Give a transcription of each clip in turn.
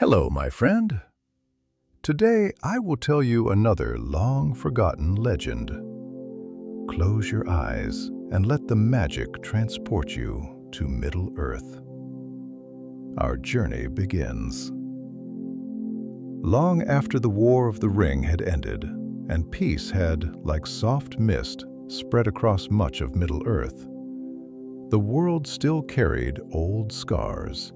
Hello, my friend. Today I will tell you another long-forgotten legend. Close your eyes and let the magic transport you to Middle-earth. Our journey begins. Long after the War of the Ring had ended, and peace had, like soft mist, spread across much of Middle-earth, the world still carried old scars.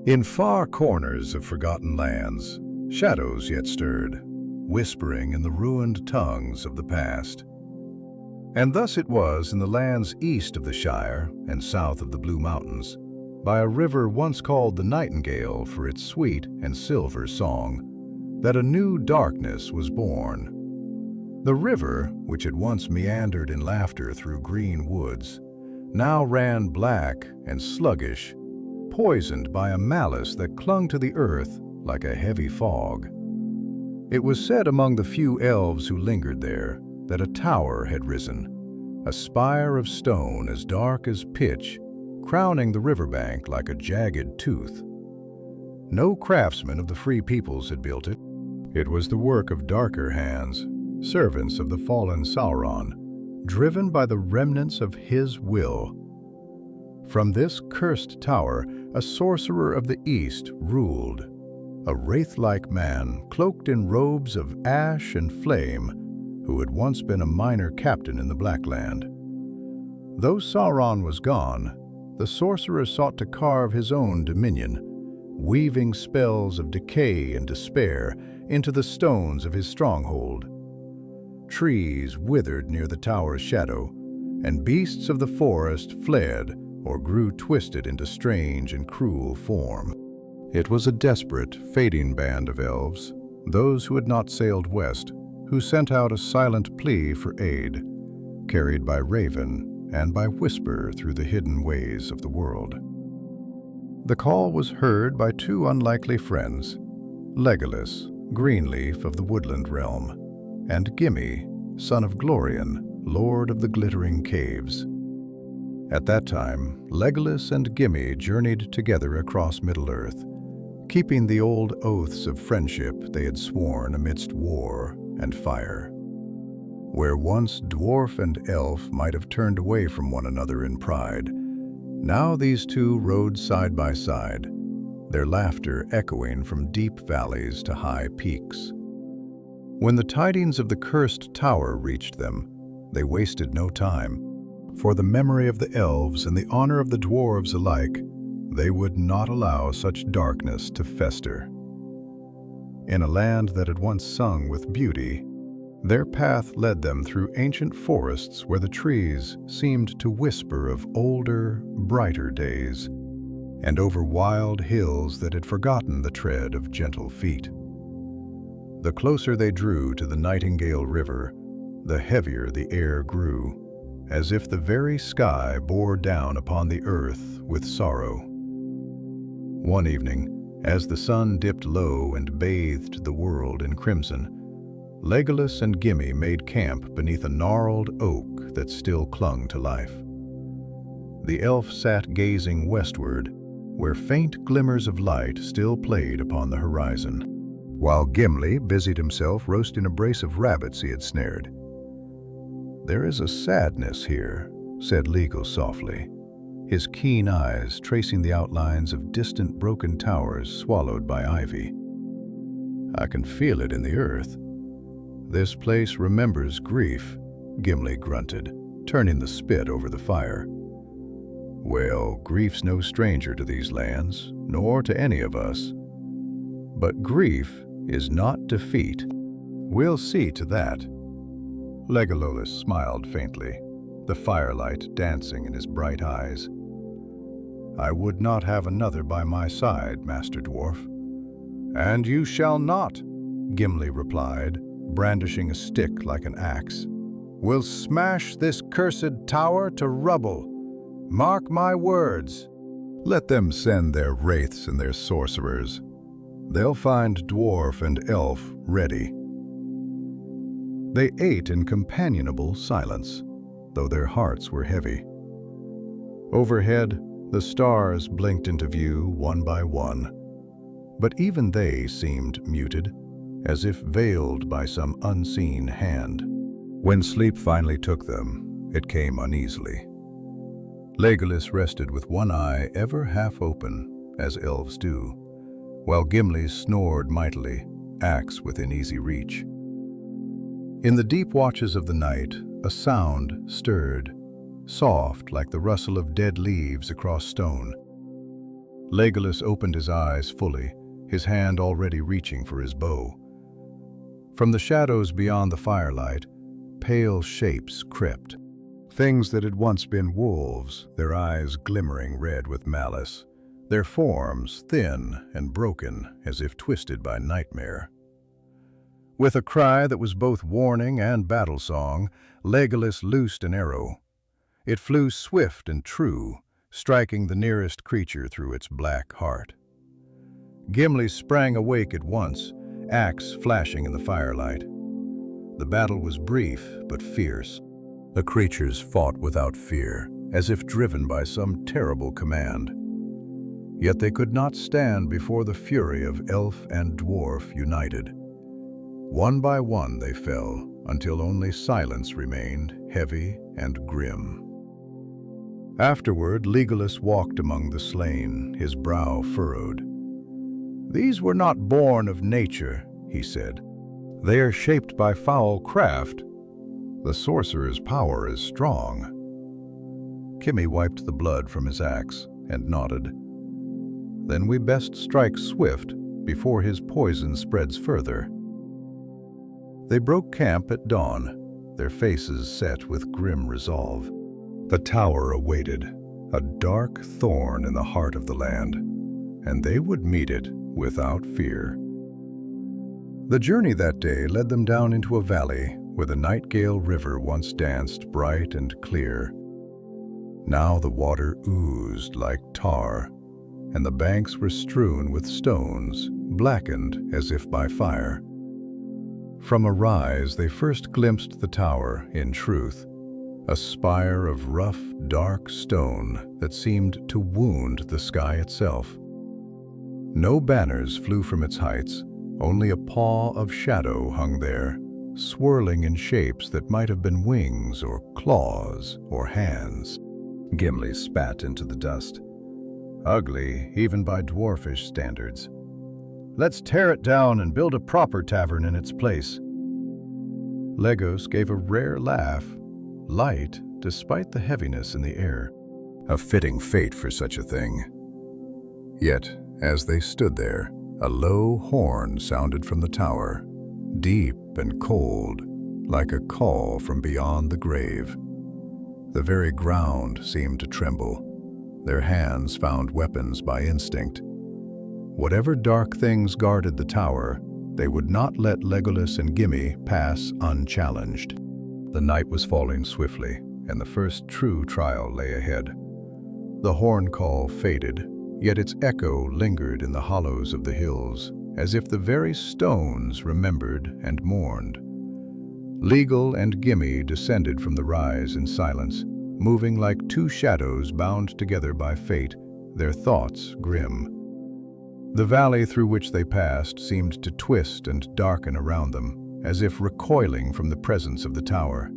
In far corners of forgotten lands, shadows yet stirred, whispering in the ruined tongues of the past. And thus it was in the lands east of the Shire and south of the Blue Mountains, by a river once called the Nightingale for its sweet and silver song, that a new darkness was born. The river, which had once meandered in laughter through green woods, now ran black and sluggish, poisoned by a malice that clung to the earth like a heavy fog. It was said among the few elves who lingered there that a tower had risen, a spire of stone as dark as pitch, crowning the riverbank like a jagged tooth. No craftsman of the free peoples had built it. It was the work of darker hands, servants of the fallen Sauron, driven by the remnants of his will. From this cursed tower, a sorcerer of the east ruled, a wraith-like man cloaked in robes of ash and flame, who had once been a minor captain in the Blackland. Though Sauron was gone, the sorcerer sought to carve his own dominion, weaving spells of decay and despair into the stones of his stronghold. Trees withered near the tower's shadow, and beasts of the forest fled or grew twisted into strange and cruel form. It was a desperate, fading band of elves, those who had not sailed west, who sent out a silent plea for aid, carried by raven and by whisper through the hidden ways of the world. The call was heard by two unlikely friends, Legolas, Greenleaf of the woodland realm, and Gimli, son of Glorian, lord of the glittering caves. At that time, Legolas and Gimli journeyed together across Middle-earth, keeping the old oaths of friendship they had sworn amidst war and fire. Where once dwarf and elf might have turned away from one another in pride, now these two rode side by side, their laughter echoing from deep valleys to high peaks. When the tidings of the cursed tower reached them, they wasted no time. For the memory of the elves and the honor of the dwarves alike, they would not allow such darkness to fester. In a land that had once sung with beauty, their path led them through ancient forests where the trees seemed to whisper of older, brighter days, and over wild hills that had forgotten the tread of gentle feet. The closer they drew to the Nightingale River, the heavier the air grew, as if the very sky bore down upon the earth with sorrow. One evening, as the sun dipped low and bathed the world in crimson, Legolas and Gimli made camp beneath a gnarled oak that still clung to life. The elf sat gazing westward, where faint glimmers of light still played upon the horizon, while Gimli busied himself roasting a brace of rabbits he had snared. "There is a sadness here," said Legolas softly, his keen eyes tracing the outlines of distant broken towers swallowed by ivy. "I can feel it in the earth." "This place remembers grief," Gimli grunted, turning the spit over the fire. "Well, grief's no stranger to these lands, nor to any of us. But grief is not defeat. We'll see to that." Legolas smiled faintly, the firelight dancing in his bright eyes. "I would not have another by my side, Master Dwarf." "And you shall not," Gimli replied, brandishing a stick like an axe. "We'll smash this cursed tower to rubble. Mark my words." "Let them send their wraiths and their sorcerers. They'll find dwarf and elf ready." They ate in companionable silence, though their hearts were heavy. Overhead, the stars blinked into view one by one, but even they seemed muted, as if veiled by some unseen hand. When sleep finally took them, it came uneasily. Legolas rested with one eye ever half open, as elves do, while Gimli snored mightily, axe within easy reach. In the deep watches of the night, a sound stirred, soft like the rustle of dead leaves across stone. Legolas opened his eyes fully, his hand already reaching for his bow. From the shadows beyond the firelight, pale shapes crept. Things that had once been wolves, their eyes glimmering red with malice, their forms thin and broken as if twisted by nightmare. With a cry that was both warning and battle song, Legolas loosed an arrow. It flew swift and true, striking the nearest creature through its black heart. Gimli sprang awake at once, axe flashing in the firelight. The battle was brief but fierce. The creatures fought without fear, as if driven by some terrible command. Yet they could not stand before the fury of elf and dwarf united. One by one they fell, until only silence remained, heavy and grim. Afterward, Legolas walked among the slain, his brow furrowed. "These were not born of nature," he said. "They are shaped by foul craft. The sorcerer's power is strong." Gimli wiped the blood from his axe and nodded. "Then we best strike swift before his poison spreads further." They broke camp at dawn, their faces set with grim resolve. The tower awaited, a dark thorn in the heart of the land, and they would meet it without fear. The journey that day led them down into a valley where the Nightingale River once danced bright and clear. Now the water oozed like tar, and the banks were strewn with stones, blackened as if by fire. From a rise they first glimpsed the tower, in truth, a spire of rough, dark stone that seemed to wound the sky itself. No banners flew from its heights, only a paw of shadow hung there, swirling in shapes that might have been wings or claws or hands. Gimli spat into the dust. Ugly, even by dwarfish standards. "Let's tear it down and build a proper tavern in its place." Legos gave a rare laugh, light despite the heaviness in the air. A fitting fate for such a thing. Yet, as they stood there, a low horn sounded from the tower, deep and cold, like a call from beyond the grave. The very ground seemed to tremble. Their hands found weapons by instinct. Whatever dark things guarded the tower, they would not let Legolas and Gimli pass unchallenged. The night was falling swiftly, and the first true trial lay ahead. The horn call faded, yet its echo lingered in the hollows of the hills, as if the very stones remembered and mourned. Legolas and Gimli descended from the rise in silence, moving like two shadows bound together by fate, their thoughts grim. The valley through which they passed seemed to twist and darken around them, as if recoiling from the presence of the tower.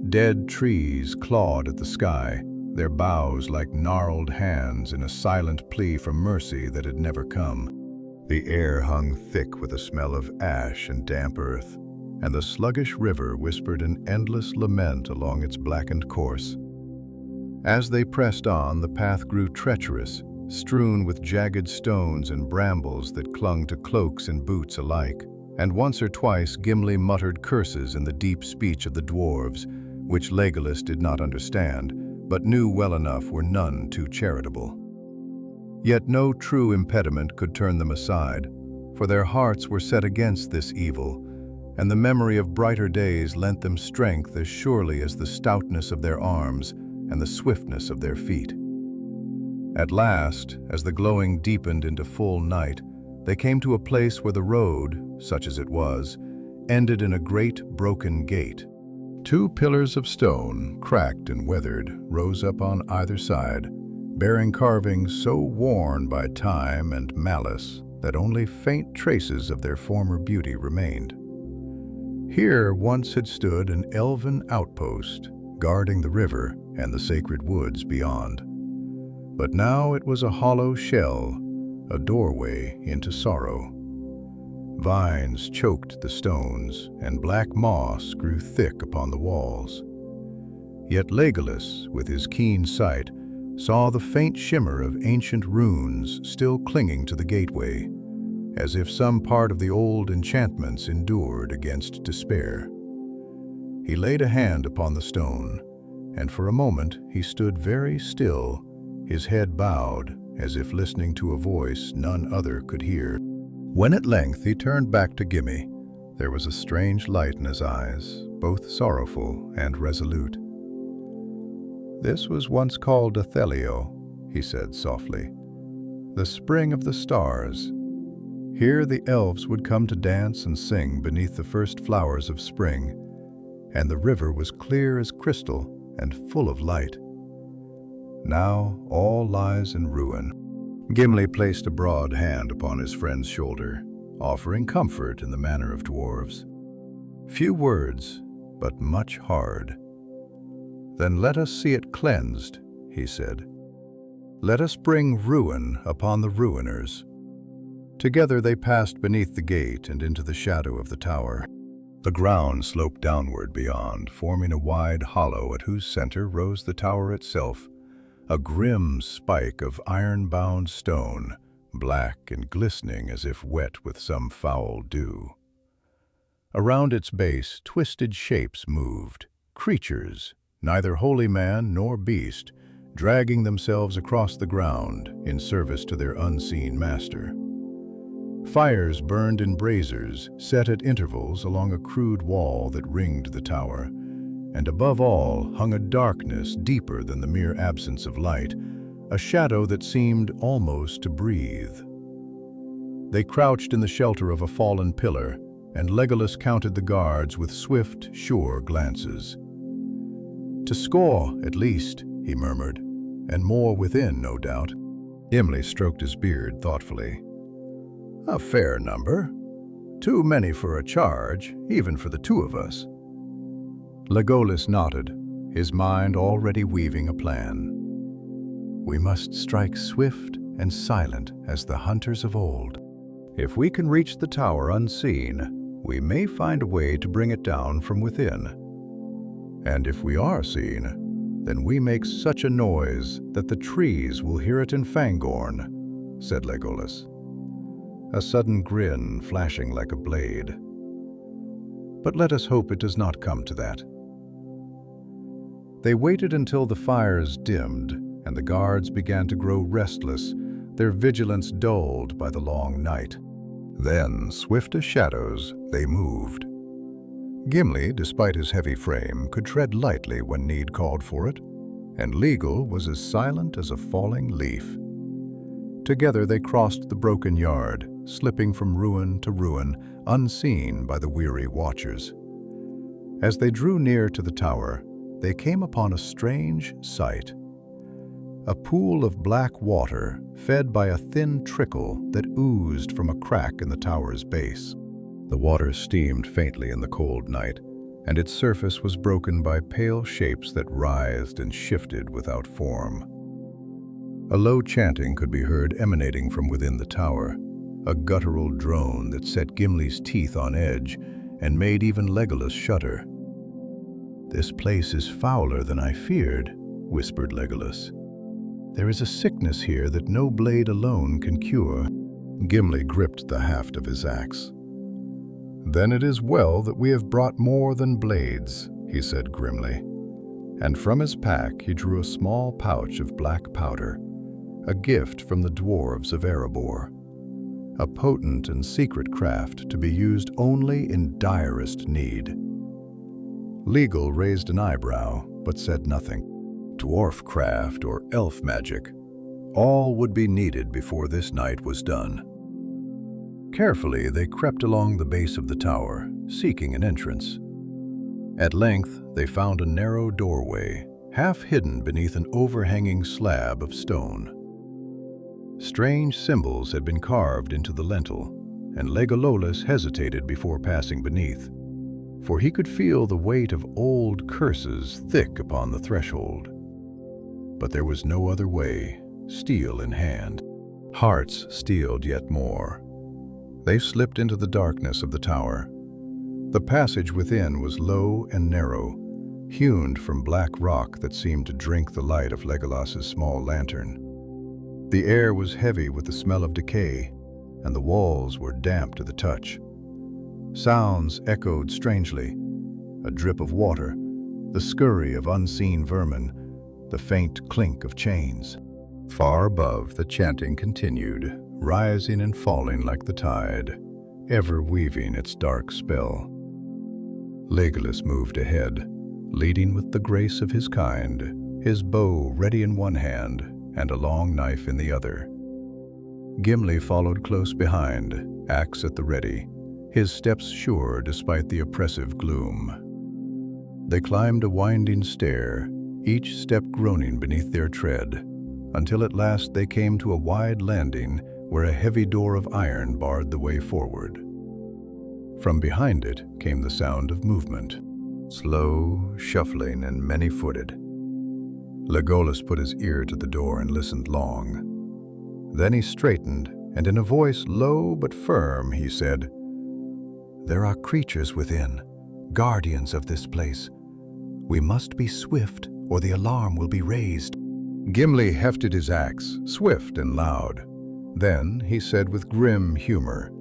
Dead trees clawed at the sky, their boughs like gnarled hands in a silent plea for mercy that had never come. The air hung thick with a smell of ash and damp earth, and the sluggish river whispered an endless lament along its blackened course. As they pressed on, the path grew treacherous, strewn with jagged stones and brambles that clung to cloaks and boots alike, and once or twice Gimli muttered curses in the deep speech of the dwarves, which Legolas did not understand, but knew well enough were none too charitable. Yet no true impediment could turn them aside, for their hearts were set against this evil, and the memory of brighter days lent them strength as surely as the stoutness of their arms and the swiftness of their feet. At last, as the glowing deepened into full night, they came to a place where the road, such as it was, ended in a great broken gate. Two pillars of stone, cracked and weathered, rose up on either side, bearing carvings so worn by time and malice that only faint traces of their former beauty remained. Here once had stood an elven outpost, guarding the river and the sacred woods beyond. But now it was a hollow shell, a doorway into sorrow. Vines choked the stones, and black moss grew thick upon the walls. Yet Legolas, with his keen sight, saw the faint shimmer of ancient runes still clinging to the gateway, as if some part of the old enchantments endured against despair. He laid a hand upon the stone, and for a moment he stood very still, his head bowed, as if listening to a voice none other could hear. When at length he turned back to Gimli, there was a strange light in his eyes, both sorrowful and resolute. "This was once called Athelio," he said softly, "the spring of the stars. Here the elves would come to dance and sing beneath the first flowers of spring, and the river was clear as crystal and full of light. Now all lies in ruin." Gimli placed a broad hand upon his friend's shoulder, offering comfort in the manner of dwarves. Few words, but much hard. "Then let us see it cleansed," he said. "Let us bring ruin upon the ruiners." Together they passed beneath the gate and into the shadow of the tower. The ground sloped downward beyond, forming a wide hollow at whose center rose the tower itself, a grim spike of iron-bound stone, black and glistening as if wet with some foul dew. Around its base, twisted shapes moved, creatures, neither holy man nor beast, dragging themselves across the ground in service to their unseen master. Fires burned in braziers, set at intervals along a crude wall that ringed the tower, and above all hung a darkness deeper than the mere absence of light, a shadow that seemed almost to breathe. They crouched in the shelter of a fallen pillar, and Legolas counted the guards with swift, sure glances. "To score, at least," he murmured, "and more within, no doubt." Gimli stroked his beard thoughtfully. "A fair number. Too many for a charge, even for the two of us." Legolas nodded, his mind already weaving a plan. "We must strike swift and silent as the hunters of old. If we can reach the tower unseen, we may find a way to bring it down from within. And if we are seen, then we make such a noise that the trees will hear it in Fangorn," said Legolas, a sudden grin flashing like a blade. "But let us hope it does not come to that." They waited until the fires dimmed and the guards began to grow restless, their vigilance dulled by the long night. Then, swift as shadows, they moved. Gimli, despite his heavy frame, could tread lightly when need called for it, and Legal was as silent as a falling leaf. Together they crossed the broken yard, slipping from ruin to ruin, unseen by the weary watchers. As they drew near to the tower, they came upon a strange sight. A pool of black water, fed by a thin trickle that oozed from a crack in the tower's base. The water steamed faintly in the cold night, and its surface was broken by pale shapes that writhed and shifted without form. A low chanting could be heard emanating from within the tower, a guttural drone that set Gimli's teeth on edge and made even Legolas shudder. "This place is fouler than I feared," whispered Legolas. "There is a sickness here that no blade alone can cure." Gimli gripped the haft of his axe. "Then it is well that we have brought more than blades," he said grimly. And from his pack he drew a small pouch of black powder, a gift from the dwarves of Erebor, a potent and secret craft to be used only in direst need. Legal raised an eyebrow, but said nothing. Dwarf craft or elf magic, all would be needed before this night was done. Carefully they crept along the base of the tower, seeking an entrance. At length they found a narrow doorway, half hidden beneath an overhanging slab of stone. Strange symbols had been carved into the lintel, and Legolas hesitated before passing beneath, for he could feel the weight of old curses thick upon the threshold. But there was no other way, steel in hand. Hearts steeled yet more. They slipped into the darkness of the tower. The passage within was low and narrow, hewn from black rock that seemed to drink the light of Legolas's small lantern. The air was heavy with the smell of decay, and the walls were damp to the touch. Sounds echoed strangely: a drip of water, the scurry of unseen vermin, the faint clink of chains. Far above, the chanting continued, rising and falling like the tide, ever weaving its dark spell. Legolas moved ahead, leading with the grace of his kind, his bow ready in one hand and a long knife in the other. Gimli followed close behind, axe at the ready, his steps sure despite the oppressive gloom. They climbed a winding stair, each step groaning beneath their tread, until at last they came to a wide landing where a heavy door of iron barred the way forward. From behind it came the sound of movement, slow, shuffling, and many-footed. Legolas put his ear to the door and listened long. Then he straightened, and in a voice low but firm he said, "There are creatures within, guardians of this place. We must be swift, or the alarm will be raised." Gimli hefted his axe, swift and loud. Then he said with grim humor,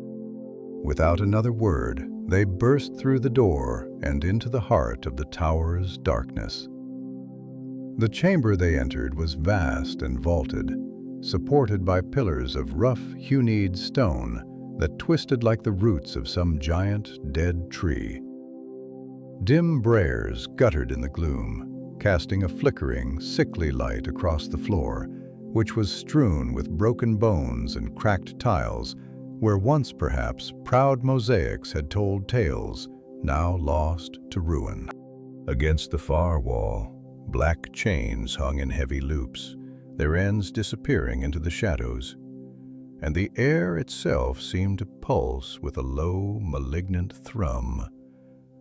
without another word, they burst through the door and into the heart of the tower's darkness. The chamber they entered was vast and vaulted, supported by pillars of rough, hewn stone that twisted like the roots of some giant, dead tree. Dim briars guttered in the gloom, casting a flickering, sickly light across the floor, which was strewn with broken bones and cracked tiles, where once perhaps proud mosaics had told tales, now lost to ruin. Against the far wall, black chains hung in heavy loops, their ends disappearing into the shadows, and the air itself seemed to pulse with a low, malignant thrum,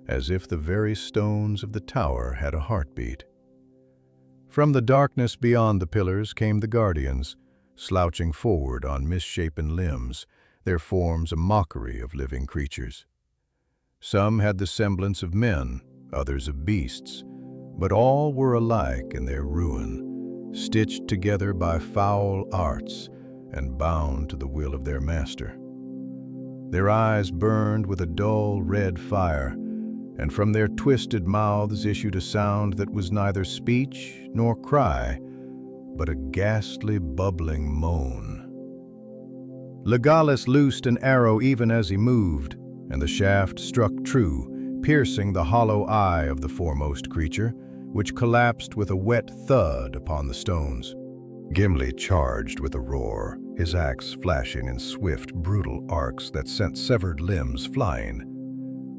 as if the very stones of the tower had a heartbeat. From the darkness beyond the pillars came the guardians, slouching forward on misshapen limbs, their forms a mockery of living creatures. Some had the semblance of men, others of beasts, but all were alike in their ruin, stitched together by foul arts and bound to the will of their master. Their eyes burned with a dull red fire, and from their twisted mouths issued a sound that was neither speech nor cry, but a ghastly bubbling moan. Legolas loosed an arrow even as he moved, and the shaft struck true, piercing the hollow eye of the foremost creature, which collapsed with a wet thud upon the stones. Gimli charged with a roar, his axe flashing in swift, brutal arcs that sent severed limbs flying.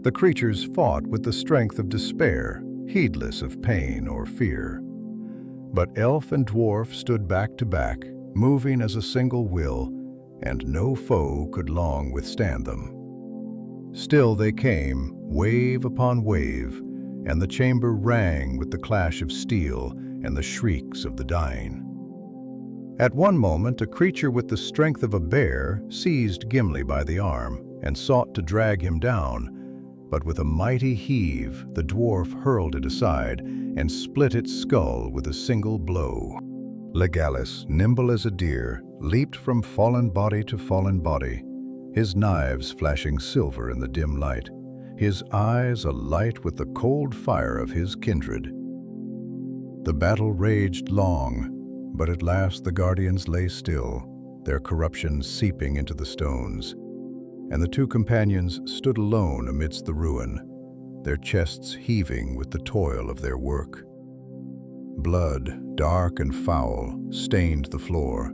The creatures fought with the strength of despair, heedless of pain or fear. But elf and dwarf stood back to back, moving as a single will, and no foe could long withstand them. Still they came, wave upon wave, and the chamber rang with the clash of steel and the shrieks of the dying. At one moment, a creature with the strength of a bear seized Gimli by the arm and sought to drag him down, but with a mighty heave, the dwarf hurled it aside and split its skull with a single blow. Legolas, nimble as a deer, leaped from fallen body to fallen body, his knives flashing silver in the dim light, his eyes alight with the cold fire of his kindred. The battle raged long, but at last the guardians lay still, their corruption seeping into the stones, and the two companions stood alone amidst the ruin, their chests heaving with the toil of their work. Blood, dark and foul, stained the floor,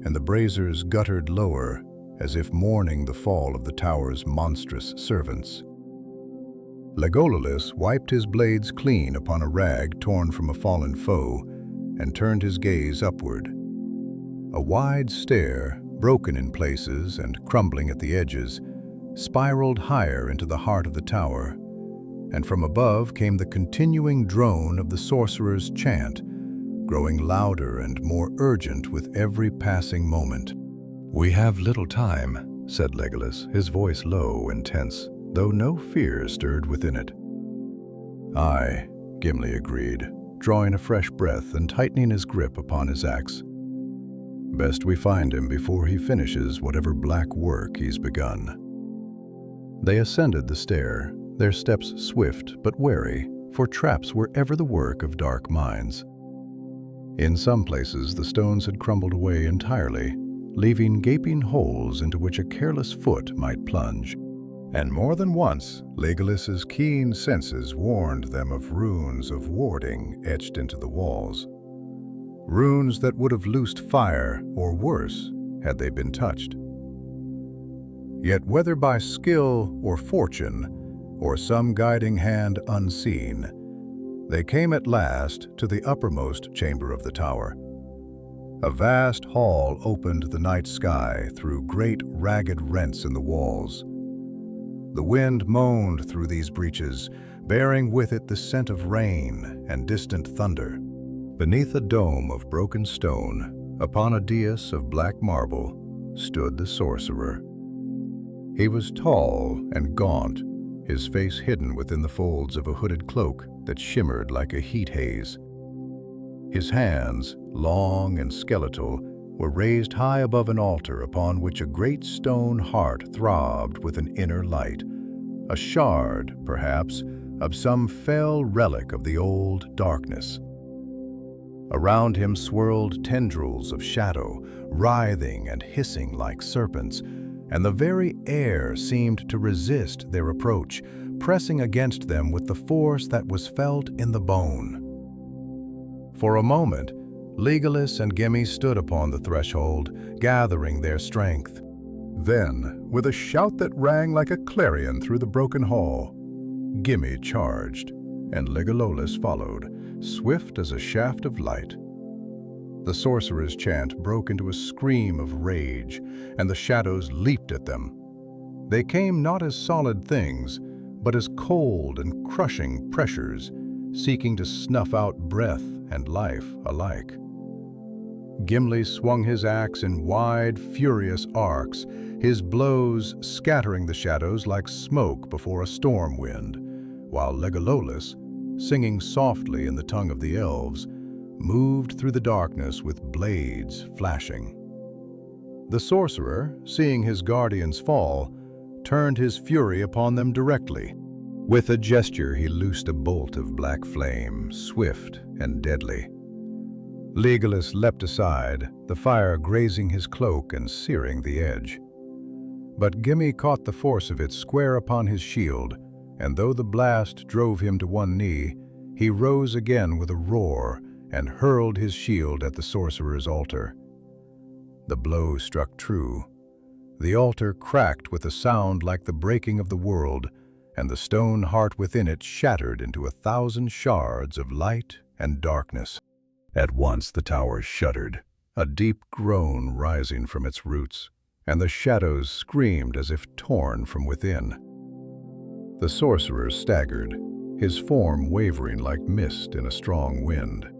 and the braziers guttered lower, as if mourning the fall of the tower's monstrous servants. Legolas wiped his blades clean upon a rag torn from a fallen foe, and turned his gaze upward. A wide stair, broken in places and crumbling at the edges, spiraled higher into the heart of the tower, and from above came the continuing drone of the sorcerer's chant, growing louder and more urgent with every passing moment. "We have little time," said Legolas, his voice low and tense, though no fear stirred within it. "Aye," Gimli agreed, drawing a fresh breath and tightening his grip upon his axe. "Best we find him before he finishes whatever black work he's begun." They ascended the stair, their steps swift but wary, for traps were ever the work of dark minds. In some places the stones had crumbled away entirely, leaving gaping holes into which a careless foot might plunge. And more than once, Legolas's keen senses warned them of runes of warding etched into the walls. Runes that would have loosed fire, or worse, had they been touched. Yet whether by skill or fortune, or some guiding hand unseen, they came at last to the uppermost chamber of the tower. A vast hall opened the night sky through great ragged rents in the walls. The wind moaned through these breaches, bearing with it the scent of rain and distant thunder. Beneath a dome of broken stone, upon a dais of black marble, stood the sorcerer. He was tall and gaunt, his face hidden within the folds of a hooded cloak that shimmered like a heat haze. His hands, long and skeletal, were raised high above an altar upon which a great stone heart throbbed with an inner light, a shard, perhaps, of some fell relic of the old darkness. Around him swirled tendrils of shadow, writhing and hissing like serpents, and the very air seemed to resist their approach, pressing against them with the force that was felt in the bone. For a moment, Legolas and Gimli stood upon the threshold, gathering their strength. Then, with a shout that rang like a clarion through the broken hall, Gimli charged, and Legolas followed, swift as a shaft of light. The sorcerer's chant broke into a scream of rage, and the shadows leaped at them. They came not as solid things, but as cold and crushing pressures, seeking to snuff out breath and life alike. Gimli swung his axe in wide, furious arcs, his blows scattering the shadows like smoke before a storm wind, while Legolas, singing softly in the tongue of the elves, moved through the darkness with blades flashing. The sorcerer, seeing his guardians fall, turned his fury upon them directly. With a gesture he loosed a bolt of black flame, swift and deadly. Legolas leapt aside, the fire grazing his cloak and searing the edge. But Gimli caught the force of it square upon his shield, and though the blast drove him to one knee, he rose again with a roar and hurled his shield at the sorcerer's altar. The blow struck true. The altar cracked with a sound like the breaking of the world, and the stone heart within it shattered into 1,000 shards of light and darkness. At once the tower shuddered, a deep groan rising from its roots, and the shadows screamed as if torn from within. The sorcerer staggered, his form wavering like mist in a strong wind.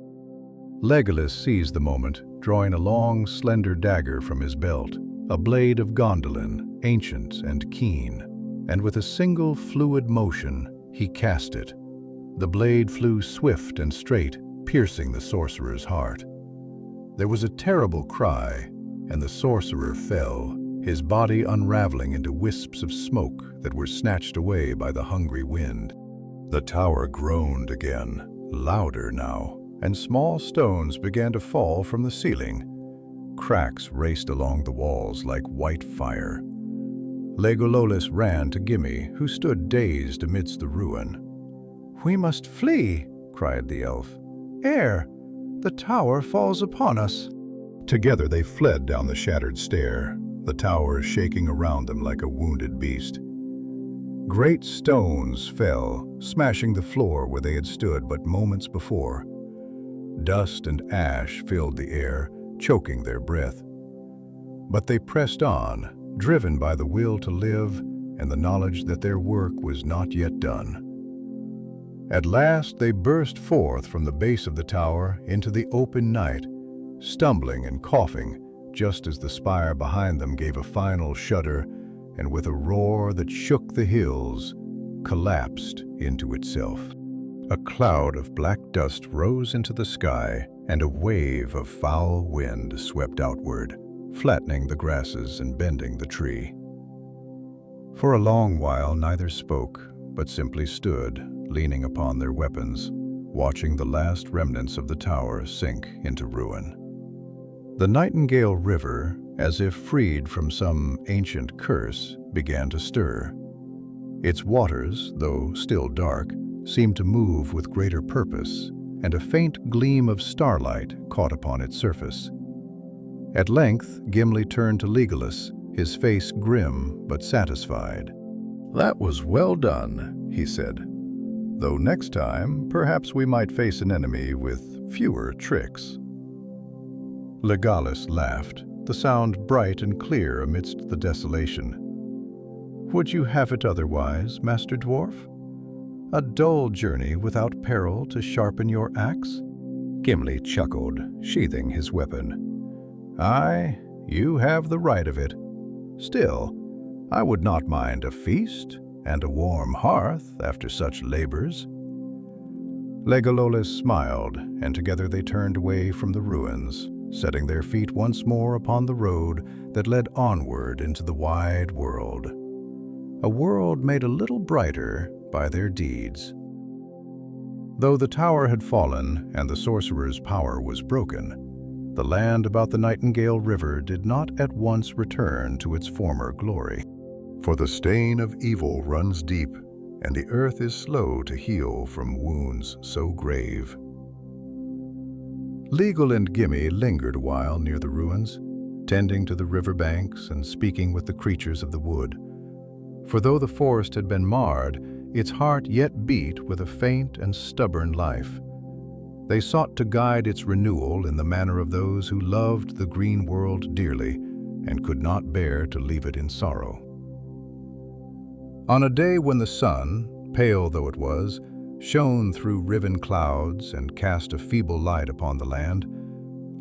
Legolas seized the moment, drawing a long, slender dagger from his belt, a blade of Gondolin, ancient and keen, and with a single fluid motion, he cast it. The blade flew swift and straight, piercing the sorcerer's heart. There was a terrible cry, and the sorcerer fell, his body unraveling into wisps of smoke that were snatched away by the hungry wind. The tower groaned again, louder now, and small stones began to fall from the ceiling. Cracks raced along the walls like white fire. Legolas ran to Gimli, who stood dazed amidst the ruin. "We must flee," cried the elf. "Ere the tower falls upon us." Together they fled down the shattered stair, the tower shaking around them like a wounded beast. Great stones fell, smashing the floor where they had stood but moments before. Dust and ash filled the air, choking their breath. But they pressed on, driven by the will to live and the knowledge that their work was not yet done. At last they burst forth from the base of the tower into the open night, stumbling and coughing just as the spire behind them gave a final shudder and with a roar that shook the hills, collapsed into itself. A cloud of black dust rose into the sky, and a wave of foul wind swept outward, flattening the grasses and bending the tree. For a long while neither spoke, but simply stood, leaning upon their weapons, watching the last remnants of the tower sink into ruin. The Nightingale River, as if freed from some ancient curse, began to stir. Its waters, though still dark, seemed to move with greater purpose, and a faint gleam of starlight caught upon its surface. At length, Gimli turned to Legolas, his face grim but satisfied. "That was well done," he said. "Though next time, perhaps we might face an enemy with fewer tricks." Legolas laughed, the sound bright and clear amidst the desolation. "Would you have it otherwise, Master Dwarf? A dull journey without peril to sharpen your axe?" Gimli chuckled, sheathing his weapon. "Aye, you have the right of it. Still, I would not mind a feast and a warm hearth after such labors." Legolas smiled, and together they turned away from the ruins, setting their feet once more upon the road that led onward into the wide world. A world made a little brighter by their deeds. Though the tower had fallen and the sorcerer's power was broken, the land about the Nightingale River did not at once return to its former glory. For the stain of evil runs deep, and the earth is slow to heal from wounds so grave. Legolas and Gimli lingered a while near the ruins, tending to the river banks and speaking with the creatures of the wood. For though the forest had been marred, its heart yet beat with a faint and stubborn life. They sought to guide its renewal in the manner of those who loved the green world dearly and could not bear to leave it in sorrow. On a day when the sun, pale though it was, shone through riven clouds and cast a feeble light upon the land,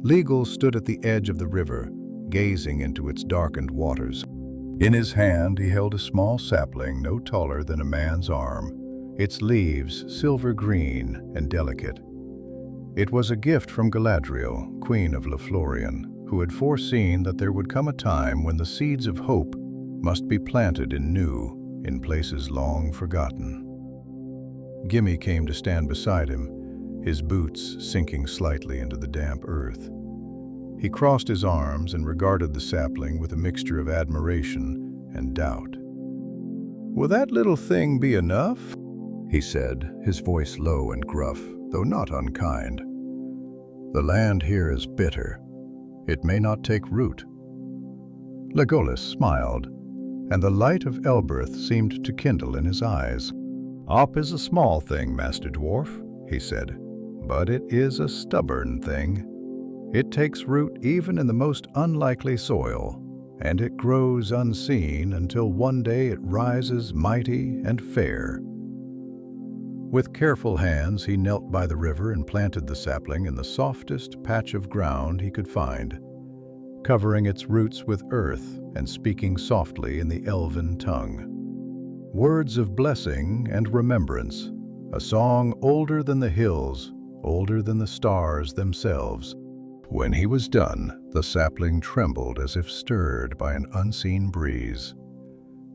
Legolas stood at the edge of the river, gazing into its darkened waters. In his hand he held a small sapling no taller than a man's arm, its leaves silver green and delicate. It was a gift from Galadriel, Queen of Lothlorien, who had foreseen that there would come a time when the seeds of hope must be planted in places long forgotten. Gimli came to stand beside him, his boots sinking slightly into the damp earth. He crossed his arms and regarded the sapling with a mixture of admiration and doubt. "Will that little thing be enough?" he said, his voice low and gruff, though not unkind. "The land here is bitter. It may not take root." Legolas smiled, and the light of Elberth seemed to kindle in his eyes. "Op is a small thing, Master Dwarf," he said, "but it is a stubborn thing. It takes root even in the most unlikely soil, and it grows unseen until one day it rises mighty and fair." With careful hands he knelt by the river and planted the sapling in the softest patch of ground he could find, covering its roots with earth and speaking softly in the Elven tongue. Words of blessing and remembrance, a song older than the hills, older than the stars themselves. When he was done, the sapling trembled as if stirred by an unseen breeze.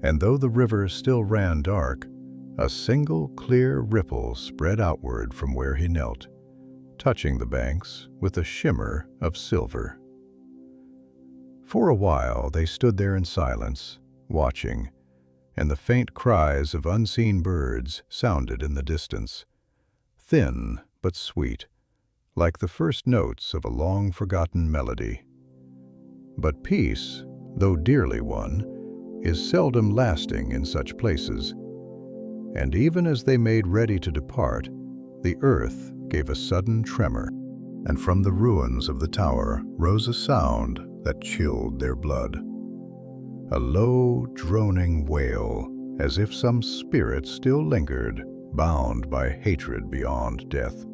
And though the river still ran dark, a single clear ripple spread outward from where he knelt, touching the banks with a shimmer of silver. For a while they stood there in silence, watching, and the faint cries of unseen birds sounded in the distance, thin but sweet, like the first notes of a long-forgotten melody. But peace, though dearly won, is seldom lasting in such places, and even as they made ready to depart, the earth gave a sudden tremor. and from the ruins of the tower rose a sound that chilled their blood. A low, droning wail, as if some spirit still lingered, bound by hatred beyond death.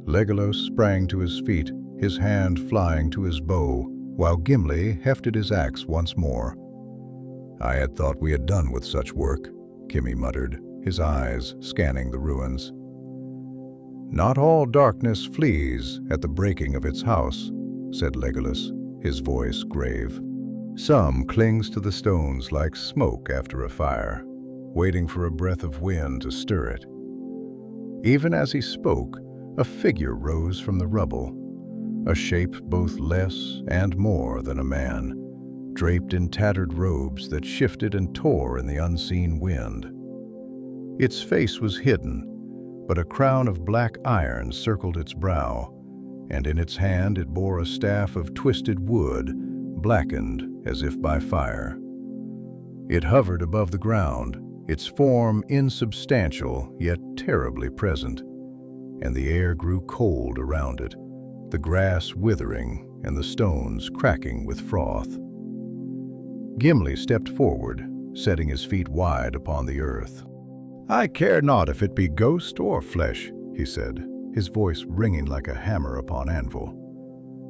Legolas sprang to his feet, his hand flying to his bow, while Gimli hefted his axe once more. "I had thought we had done with such work," Gimli muttered, his eyes scanning the ruins. "Not all darkness flees at the breaking of its house," said Legolas, his voice grave. "Some clings to the stones like smoke after a fire, waiting for a breath of wind to stir it." Even as he spoke, a figure rose from the rubble, a shape both less and more than a man, draped in tattered robes that shifted and tore in the unseen wind. Its face was hidden, but a crown of black iron circled its brow, and in its hand it bore a staff of twisted wood, blackened as if by fire. It hovered above the ground, its form insubstantial yet terribly present, and the air grew cold around it, the grass withering and the stones cracking with froth. Gimli stepped forward, setting his feet wide upon the earth. "I care not if it be ghost or flesh," he said, his voice ringing like a hammer upon anvil.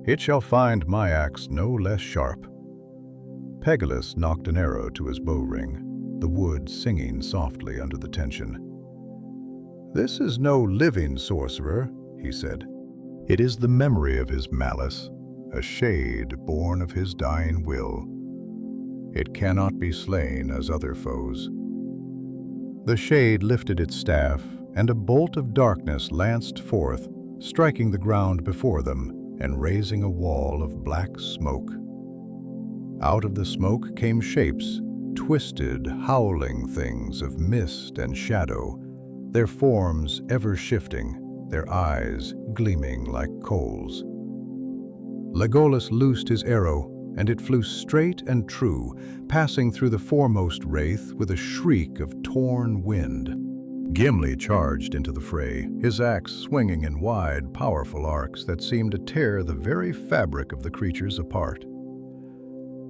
"It shall find my axe no less sharp." Legolas knocked an arrow to his bow ring, the wood singing softly under the tension. "This is no living sorcerer," he said. "It is the memory of his malice, a shade born of his dying will. It cannot be slain as other foes." The shade lifted its staff, and a bolt of darkness lanced forth, striking the ground before them and raising a wall of black smoke. Out of the smoke came shapes, twisted, howling things of mist and shadow, their forms ever shifting, their eyes gleaming like coals. Legolas loosed his arrow, and it flew straight and true, passing through the foremost wraith with a shriek of torn wind. Gimli charged into the fray, his axe swinging in wide, powerful arcs that seemed to tear the very fabric of the creatures apart.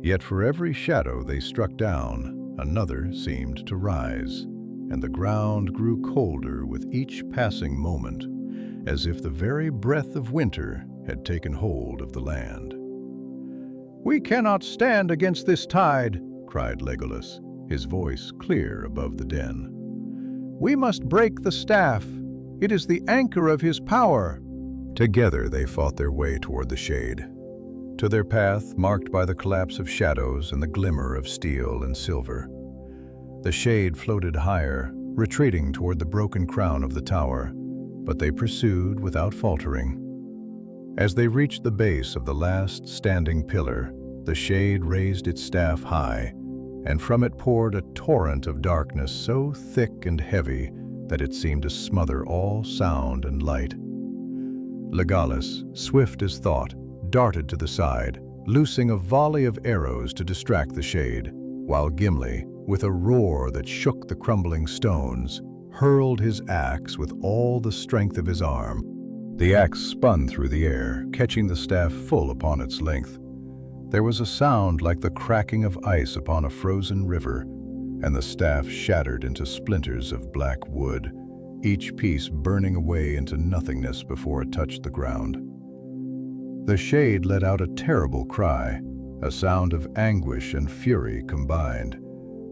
Yet for every shadow they struck down, another seemed to rise, and the ground grew colder with each passing moment, as if the very breath of winter had taken hold of the land. "We cannot stand against this tide," cried Legolas, his voice clear above the din. "We must break the staff. It is the anchor of his power." Together they fought their way toward the shade, to their path marked by the collapse of shadows and the glimmer of steel and silver. The shade floated higher, retreating toward the broken crown of the tower, but they pursued without faltering. As they reached the base of the last standing pillar, the shade raised its staff high, and from it poured a torrent of darkness so thick and heavy that it seemed to smother all sound and light. Legolas, swift as thought, darted to the side, loosing a volley of arrows to distract the shade, while Gimli, with a roar that shook the crumbling stones, hurled his axe with all the strength of his arm. The axe spun through the air, catching the staff full upon its length. There was a sound like the cracking of ice upon a frozen river, and the staff shattered into splinters of black wood, each piece burning away into nothingness before it touched the ground. The shade let out a terrible cry, a sound of anguish and fury combined,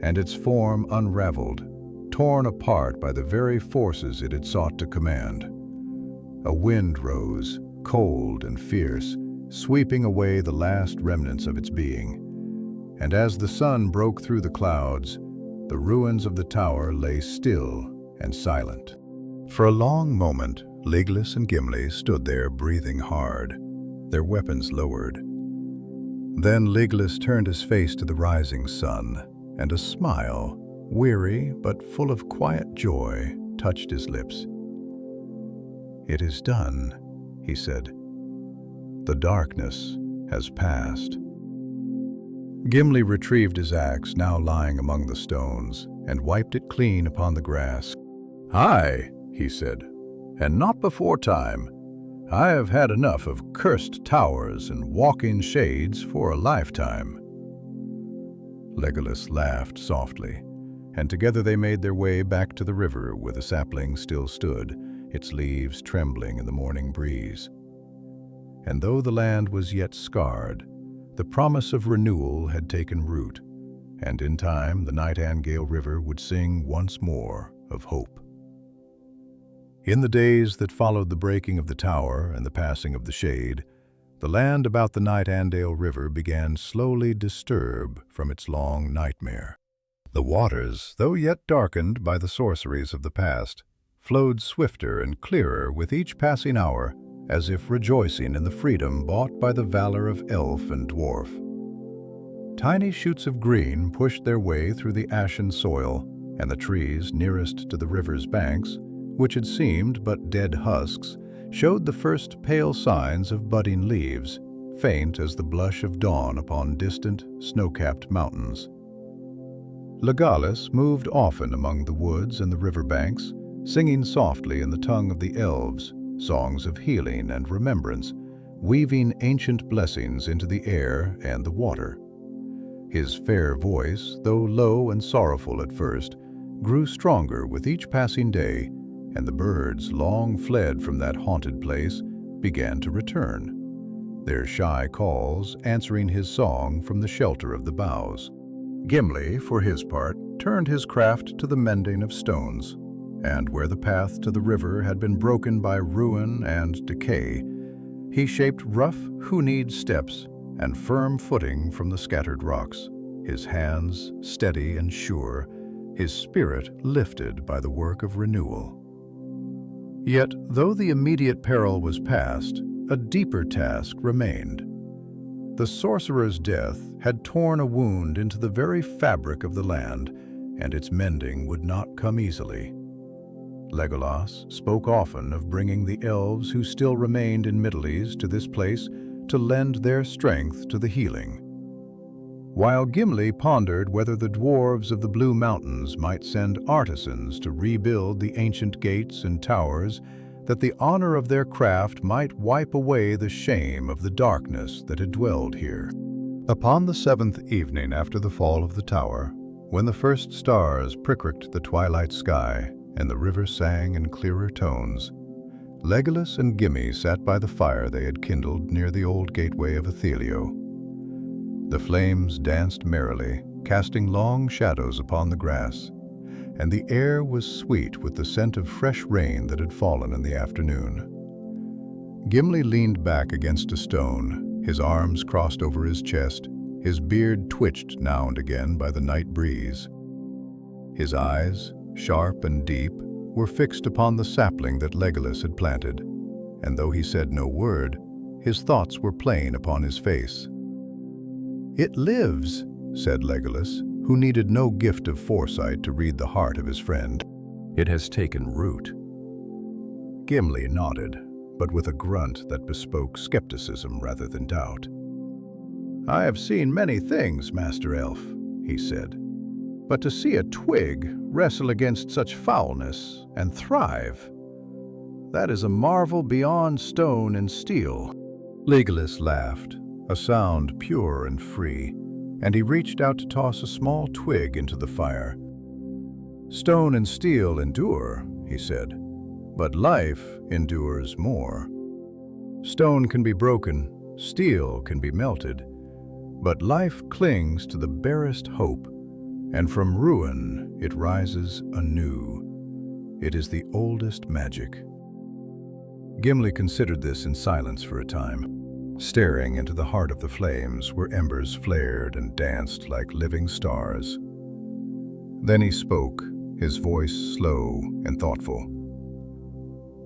and its form unraveled, torn apart by the very forces it had sought to command. A wind rose, cold and fierce, sweeping away the last remnants of its being. And as the sun broke through the clouds, the ruins of the tower lay still and silent. For a long moment, Legolas and Gimli stood there breathing hard, their weapons lowered. Then Legolas turned his face to the rising sun, and a smile, weary but full of quiet joy, touched his lips. "It is done," he said. "The darkness has passed." Gimli retrieved his axe, now lying among the stones, and wiped it clean upon the grass. "Aye," he said, "and not before time. I have had enough of cursed towers and walking shades for a lifetime." Legolas laughed softly, and together they made their way back to the river where the sapling still stood, its leaves trembling in the morning breeze. And though the land was yet scarred, the promise of renewal had taken root, and in time the Nightingale River would sing once more of hope. In the days that followed the breaking of the tower and the passing of the shade, the land about the Nightingale River began slowly disturb from its long nightmare. The waters, though yet darkened by the sorceries of the past, flowed swifter and clearer with each passing hour, as if rejoicing in the freedom bought by the valor of elf and dwarf. Tiny shoots of green pushed their way through the ashen soil, and the trees nearest to the river's banks, which had seemed but dead husks, showed the first pale signs of budding leaves, faint as the blush of dawn upon distant, snow-capped mountains. Legolas moved often among the woods and the river banks, singing softly in the tongue of the elves, songs of healing and remembrance, weaving ancient blessings into the air and the water. His fair voice, though low and sorrowful at first, grew stronger with each passing day, and the birds, long fled from that haunted place, began to return, their shy calls answering his song from the shelter of the boughs. Gimli, for his part, turned his craft to the mending of stones, and where the path to the river had been broken by ruin and decay, he shaped rough, who-kneed steps and firm footing from the scattered rocks, his hands steady and sure, his spirit lifted by the work of renewal. Yet, though the immediate peril was past, a deeper task remained. The sorcerer's death had torn a wound into the very fabric of the land, and its mending would not come easily. Legolas spoke often of bringing the elves who still remained in Middle-ease to this place to lend their strength to the healing, while Gimli pondered whether the dwarves of the Blue Mountains might send artisans to rebuild the ancient gates and towers, that the honor of their craft might wipe away the shame of the darkness that had dwelled here. Upon the 7th evening after the fall of the tower, when the first stars pricked the twilight sky and the river sang in clearer tones, Legolas and Gimli sat by the fire they had kindled near the old gateway of Athelio. The flames danced merrily, casting long shadows upon the grass, and the air was sweet with the scent of fresh rain that had fallen in the afternoon. Gimli leaned back against a stone, his arms crossed over his chest, his beard twitched now and again by the night breeze. His eyes, sharp and deep, were fixed upon the sapling that Legolas had planted, and though he said no word, his thoughts were plain upon his face. "It lives," said Legolas, who needed no gift of foresight to read the heart of his friend. "It has taken root." Gimli nodded, but with a grunt that bespoke skepticism rather than doubt. "I have seen many things, Master Elf," he said, "but to see a twig wrestle against such foulness and thrive, that is a marvel beyond stone and steel." Legolas laughed, a sound pure and free, and he reached out to toss a small twig into the fire. "Stone and steel endure," he said, "but life endures more. Stone can be broken, steel can be melted, but life clings to the barest hope, and from ruin it rises anew. It is the oldest magic." Gimli considered this in silence for a time, staring into the heart of the flames where embers flared and danced like living stars. Then he spoke, his voice slow and thoughtful.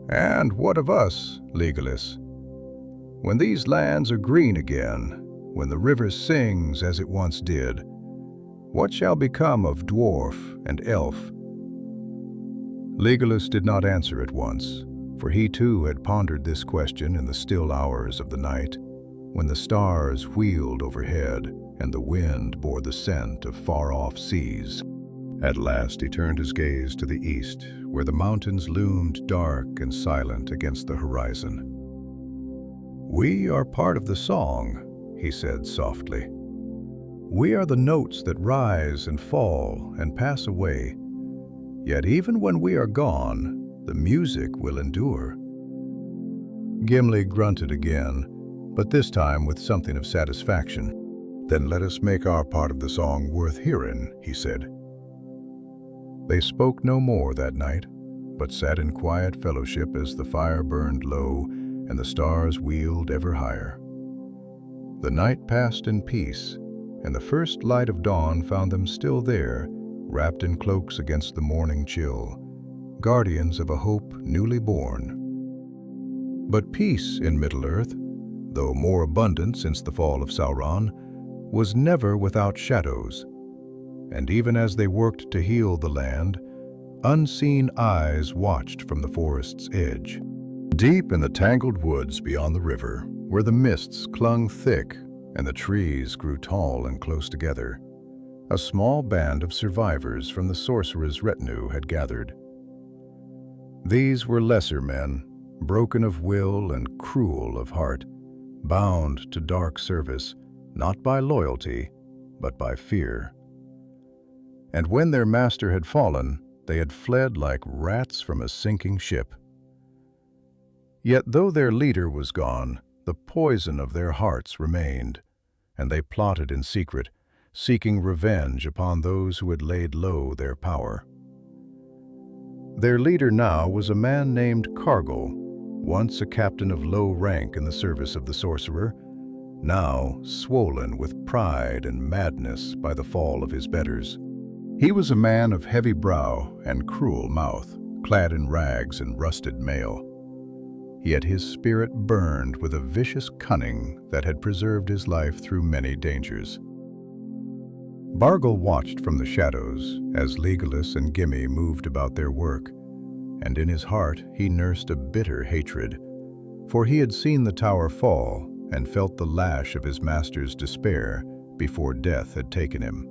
"And what of us, Legolas? When these lands are green again, when the river sings as it once did, what shall become of dwarf and elf?" Legolas did not answer at once, for he too had pondered this question in the still hours of the night, when the stars wheeled overhead and the wind bore the scent of far-off seas. At last he turned his gaze to the east, where the mountains loomed dark and silent against the horizon. "We are part of the song," he said softly. "We are the notes that rise and fall and pass away. Yet even when we are gone, the music will endure." Gimli grunted again, but this time with something of satisfaction. "Then let us make our part of the song worth hearing," he said. They spoke no more that night, but sat in quiet fellowship as the fire burned low and the stars wheeled ever higher. The night passed in peace, and the first light of dawn found them still there, wrapped in cloaks against the morning chill, guardians of a hope newly born. But peace in Middle-earth, though more abundant since the fall of Sauron, was never without shadows. And even as they worked to heal the land, unseen eyes watched from the forest's edge. Deep in the tangled woods beyond the river, where the mists clung thick and the trees grew tall and close together, a small band of survivors from the sorcerer's retinue had gathered. These were lesser men, broken of will and cruel of heart, bound to dark service, not by loyalty, but by fear. And when their master had fallen, they had fled like rats from a sinking ship. Yet though their leader was gone, the poison of their hearts remained, and they plotted in secret, seeking revenge upon those who had laid low their power. Their leader now was a man named Cargill, once a captain of low rank in the service of the sorcerer, now swollen with pride and madness by the fall of his betters. He was a man of heavy brow and cruel mouth, clad in rags and rusted mail. Yet his spirit burned with a vicious cunning that had preserved his life through many dangers. Bargil watched from the shadows as Legolas and Gimli moved about their work, and in his heart he nursed a bitter hatred, for he had seen the tower fall and felt the lash of his master's despair before death had taken him.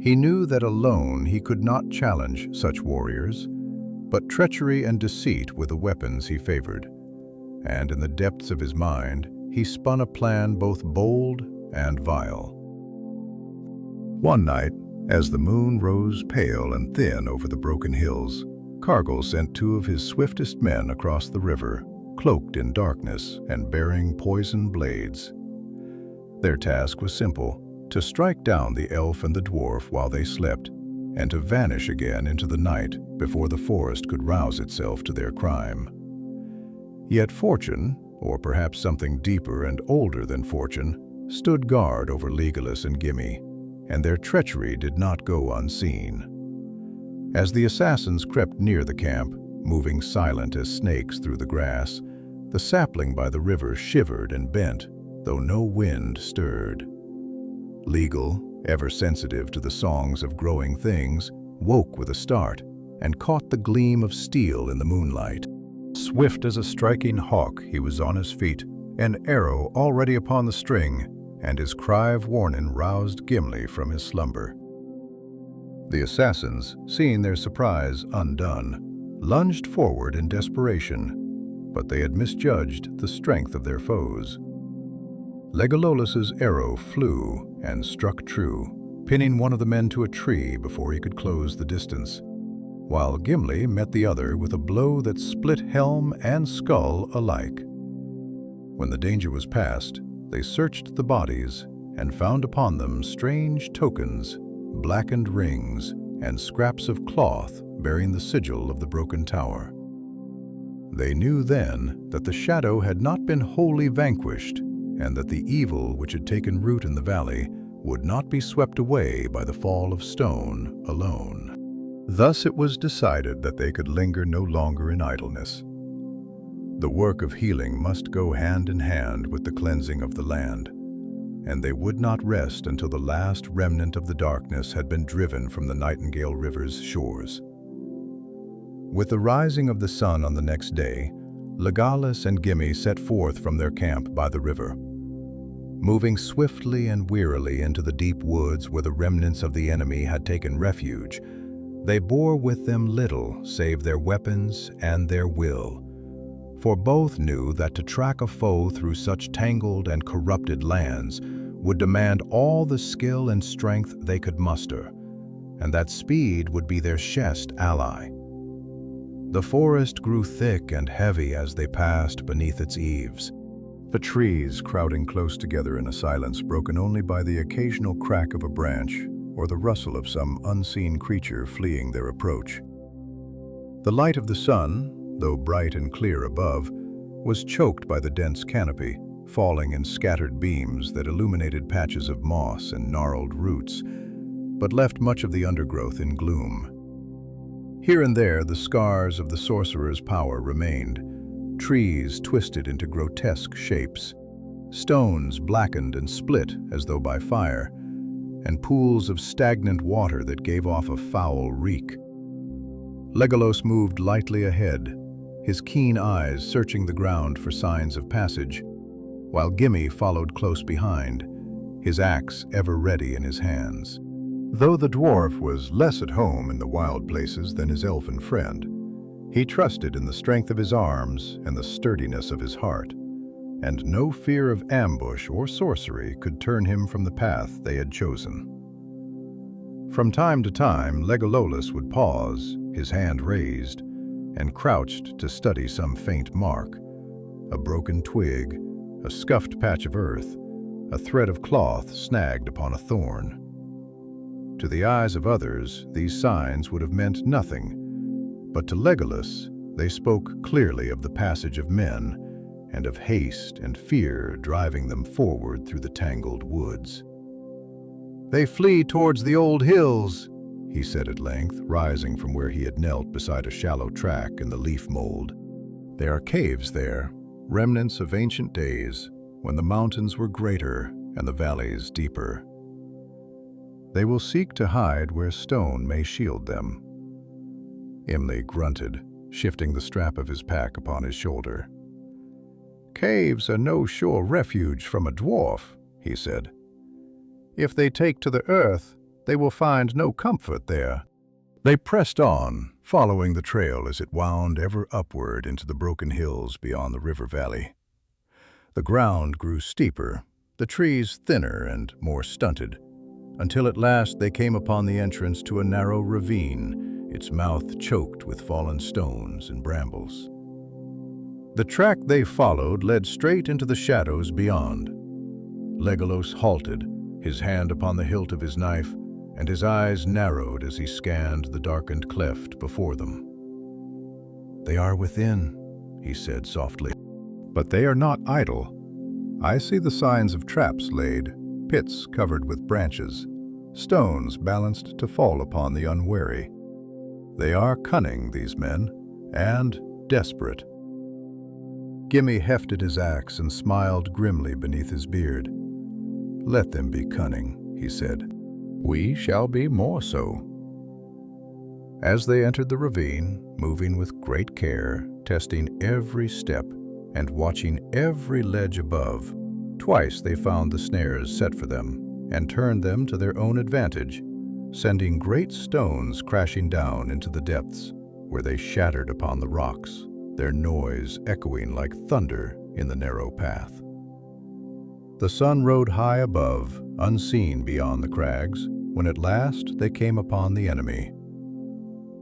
He knew that alone he could not challenge such warriors, but treachery and deceit were the weapons he favored, and in the depths of his mind he spun a plan both bold and vile. One night, as the moon rose pale and thin over the broken hills, Cargill sent two of his swiftest men across the river, cloaked in darkness and bearing poisoned blades. Their task was simple: to strike down the elf and the dwarf while they slept, and to vanish again into the night before the forest could rouse itself to their crime. Yet fortune, or perhaps something deeper and older than fortune, stood guard over Legolas and Gimli, and their treachery did not go unseen. As the assassins crept near the camp, moving silent as snakes through the grass, the sapling by the river shivered and bent, though no wind stirred. Legal, ever sensitive to the songs of growing things, woke with a start and caught the gleam of steel in the moonlight. Swift as a striking hawk, he was on his feet, an arrow already upon the string, and his cry of warning roused Gimli from his slumber. The assassins, seeing their surprise undone, lunged forward in desperation, but they had misjudged the strength of their foes. Legololas's arrow flew and struck true, pinning one of the men to a tree before he could close the distance, while Gimli met the other with a blow that split helm and skull alike. When the danger was past, they searched the bodies and found upon them strange tokens, blackened rings, and scraps of cloth bearing the sigil of the broken tower. They knew then that the shadow had not been wholly vanquished, and that the evil which had taken root in the valley would not be swept away by the fall of stone alone. Thus it was decided that they could linger no longer in idleness. The work of healing must go hand in hand with the cleansing of the land, and they would not rest until the last remnant of the darkness had been driven from the Nightingale River's shores. With the rising of the sun on the next day, Legolas and Gimli set forth from their camp by the river. Moving swiftly and wearily into the deep woods where the remnants of the enemy had taken refuge, they bore with them little save their weapons and their will, for both knew that to track a foe through such tangled and corrupted lands would demand all the skill and strength they could muster, and that speed would be their best ally. The forest grew thick and heavy as they passed beneath its eaves, the trees crowding close together in a silence broken only by the occasional crack of a branch or the rustle of some unseen creature fleeing their approach. The light of the sun, though bright and clear above, was choked by the dense canopy, falling in scattered beams that illuminated patches of moss and gnarled roots, but left much of the undergrowth in gloom. Here and there, the scars of the sorcerer's power remained, trees twisted into grotesque shapes, stones blackened and split as though by fire, and pools of stagnant water that gave off a foul reek. Legolas moved lightly ahead, his keen eyes searching the ground for signs of passage, while Gimli followed close behind, his axe ever ready in his hands. Though the dwarf was less at home in the wild places than his elven friend, he trusted in the strength of his arms and the sturdiness of his heart, and no fear of ambush or sorcery could turn him from the path they had chosen. From time to time, Legolas would pause, his hand raised, and crouched to study some faint mark, a broken twig, a scuffed patch of earth, a thread of cloth snagged upon a thorn. To the eyes of others, these signs would have meant nothing, but to Legolas, they spoke clearly of the passage of men and of haste and fear driving them forward through the tangled woods. "They flee towards the old hills," he said at length, rising from where he had knelt beside a shallow track in the leaf mold. "There are caves there, remnants of ancient days, when the mountains were greater and the valleys deeper. They will seek to hide where stone may shield them." Gimli grunted, shifting the strap of his pack upon his shoulder. "Caves are no sure refuge from a dwarf," he said. "If they take to the earth, they will find no comfort there." They pressed on, following the trail as it wound ever upward into the broken hills beyond the river valley. The ground grew steeper, the trees thinner and more stunted, until at last they came upon the entrance to a narrow ravine, its mouth choked with fallen stones and brambles. The track they followed led straight into the shadows beyond. Legolas halted, his hand upon the hilt of his knife, and his eyes narrowed as he scanned the darkened cleft before them. "They are within," he said softly. "But they are not idle. I see the signs of traps laid, pits covered with branches, stones balanced to fall upon the unwary. They are cunning, these men, and desperate." Gimli hefted his axe and smiled grimly beneath his beard. "Let them be cunning," he said. "We shall be more so." As they entered the ravine, moving with great care, testing every step and watching every ledge above, twice they found the snares set for them and turned them to their own advantage, sending great stones crashing down into the depths, where they shattered upon the rocks, their noise echoing like thunder in the narrow path. The sun rode high above, unseen beyond the crags, when at last they came upon the enemy.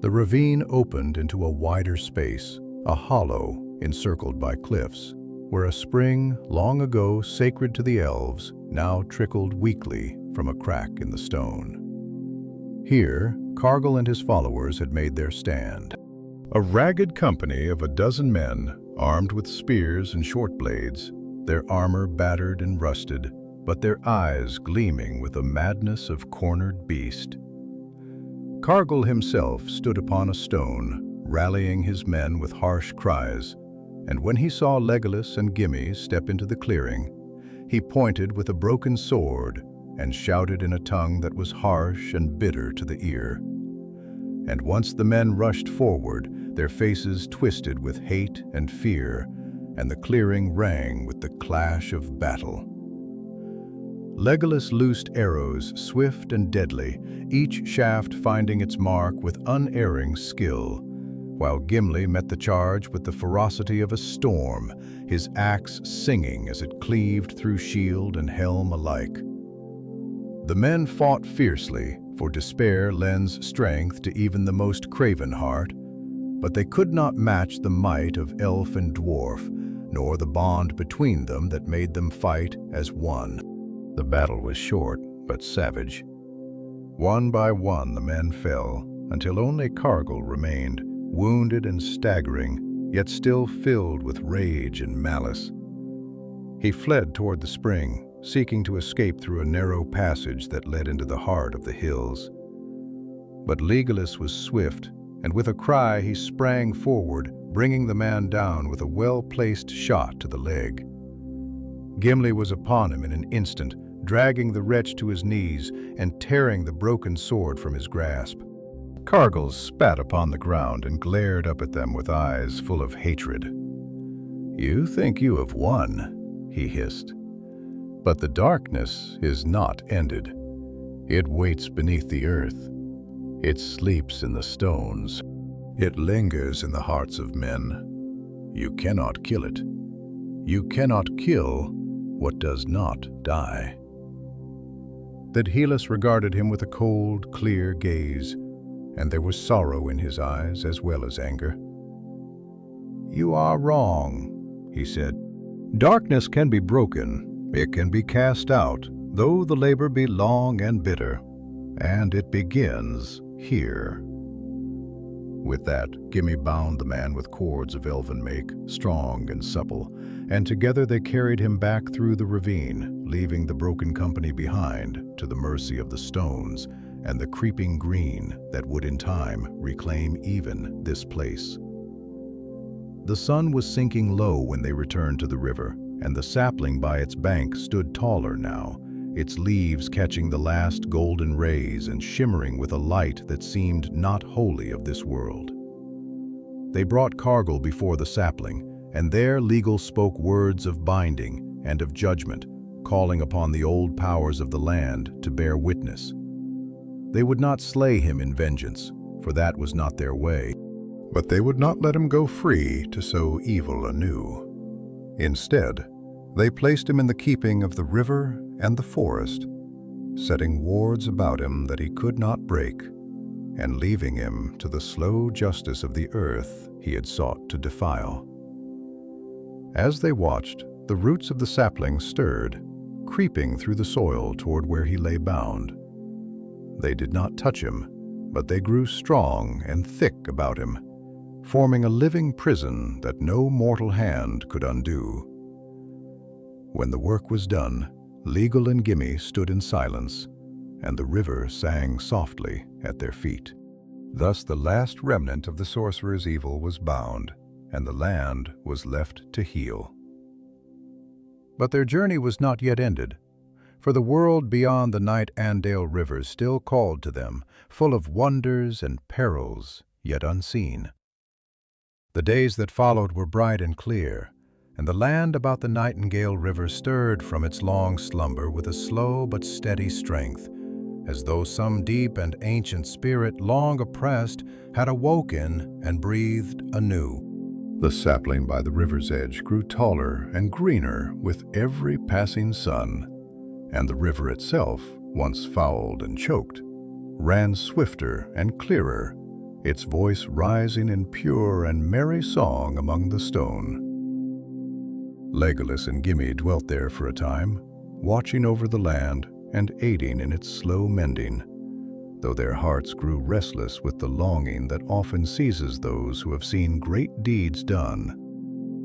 The ravine opened into a wider space, a hollow encircled by cliffs, where a spring, long ago sacred to the elves, now trickled weakly from a crack in the stone. Here, Cargill and his followers had made their stand. A ragged company of a dozen men, armed with spears and short blades, their armor battered and rusted, but their eyes gleaming with the madness of cornered beast. Cargill himself stood upon a stone, rallying his men with harsh cries, and when he saw Legolas and Gimli step into the clearing, he pointed with a broken sword and shouted in a tongue that was harsh and bitter to the ear. And once the men rushed forward, their faces twisted with hate and fear, and the clearing rang with the clash of battle. Legolas loosed arrows swift and deadly, each shaft finding its mark with unerring skill, while Gimli met the charge with the ferocity of a storm, his axe singing as it cleaved through shield and helm alike. The men fought fiercely, for despair lends strength to even the most craven heart, but they could not match the might of elf and dwarf, nor the bond between them that made them fight as one. The battle was short, but savage. One by one the men fell, until only Cargill remained, wounded and staggering, yet still filled with rage and malice. He fled toward the spring, seeking to escape through a narrow passage that led into the heart of the hills. But Legolas was swift, and with a cry he sprang forward, bringing the man down with a well-placed shot to the leg. Gimli was upon him in an instant, dragging the wretch to his knees and tearing the broken sword from his grasp. Cargill spat upon the ground and glared up at them with eyes full of hatred. "You think you have won," he hissed. "But the darkness is not ended. It waits beneath the earth. It sleeps in the stones. It lingers in the hearts of men. You cannot kill it. You cannot kill what does not die." That Legolas regarded him with a cold, clear gaze, and there was sorrow in his eyes as well as anger. "You are wrong," he said. "Darkness can be broken, it can be cast out, though the labor be long and bitter, and it begins here." With that, Gimli bound the man with cords of elven make, strong and supple, and together they carried him back through the ravine, leaving the broken company behind to the mercy of the stones and the creeping green that would in time reclaim even this place. The sun was sinking low when they returned to the river, and the sapling by its bank stood taller now, its leaves catching the last golden rays and shimmering with a light that seemed not wholly of this world. They brought Cargill before the sapling, and there Legolas spoke words of binding and of judgment, calling upon the old powers of the land to bear witness. They would not slay him in vengeance, for that was not their way, but they would not let him go free to sow evil anew. Instead, they placed him in the keeping of the river and the forest, setting wards about him that he could not break, and leaving him to the slow justice of the earth he had sought to defile. As they watched, the roots of the sapling stirred, creeping through the soil toward where he lay bound. They did not touch him, but they grew strong and thick about him, forming a living prison that no mortal hand could undo. When the work was done, Legolas and Gimli stood in silence, and the river sang softly at their feet. Thus the last remnant of the sorcerer's evil was bound, and the land was left to heal. But their journey was not yet ended, for the world beyond the Nightingale River still called to them, full of wonders and perils yet unseen. The days that followed were bright and clear, and the land about the Nightingale River stirred from its long slumber with a slow but steady strength, as though some deep and ancient spirit long oppressed had awoken and breathed anew. The sapling by the river's edge grew taller and greener with every passing sun, and the river itself, once fouled and choked, ran swifter and clearer, its voice rising in pure and merry song among the stone. Legolas and Gimli dwelt there for a time, watching over the land and aiding in its slow mending, though their hearts grew restless with the longing that often seizes those who have seen great deeds done,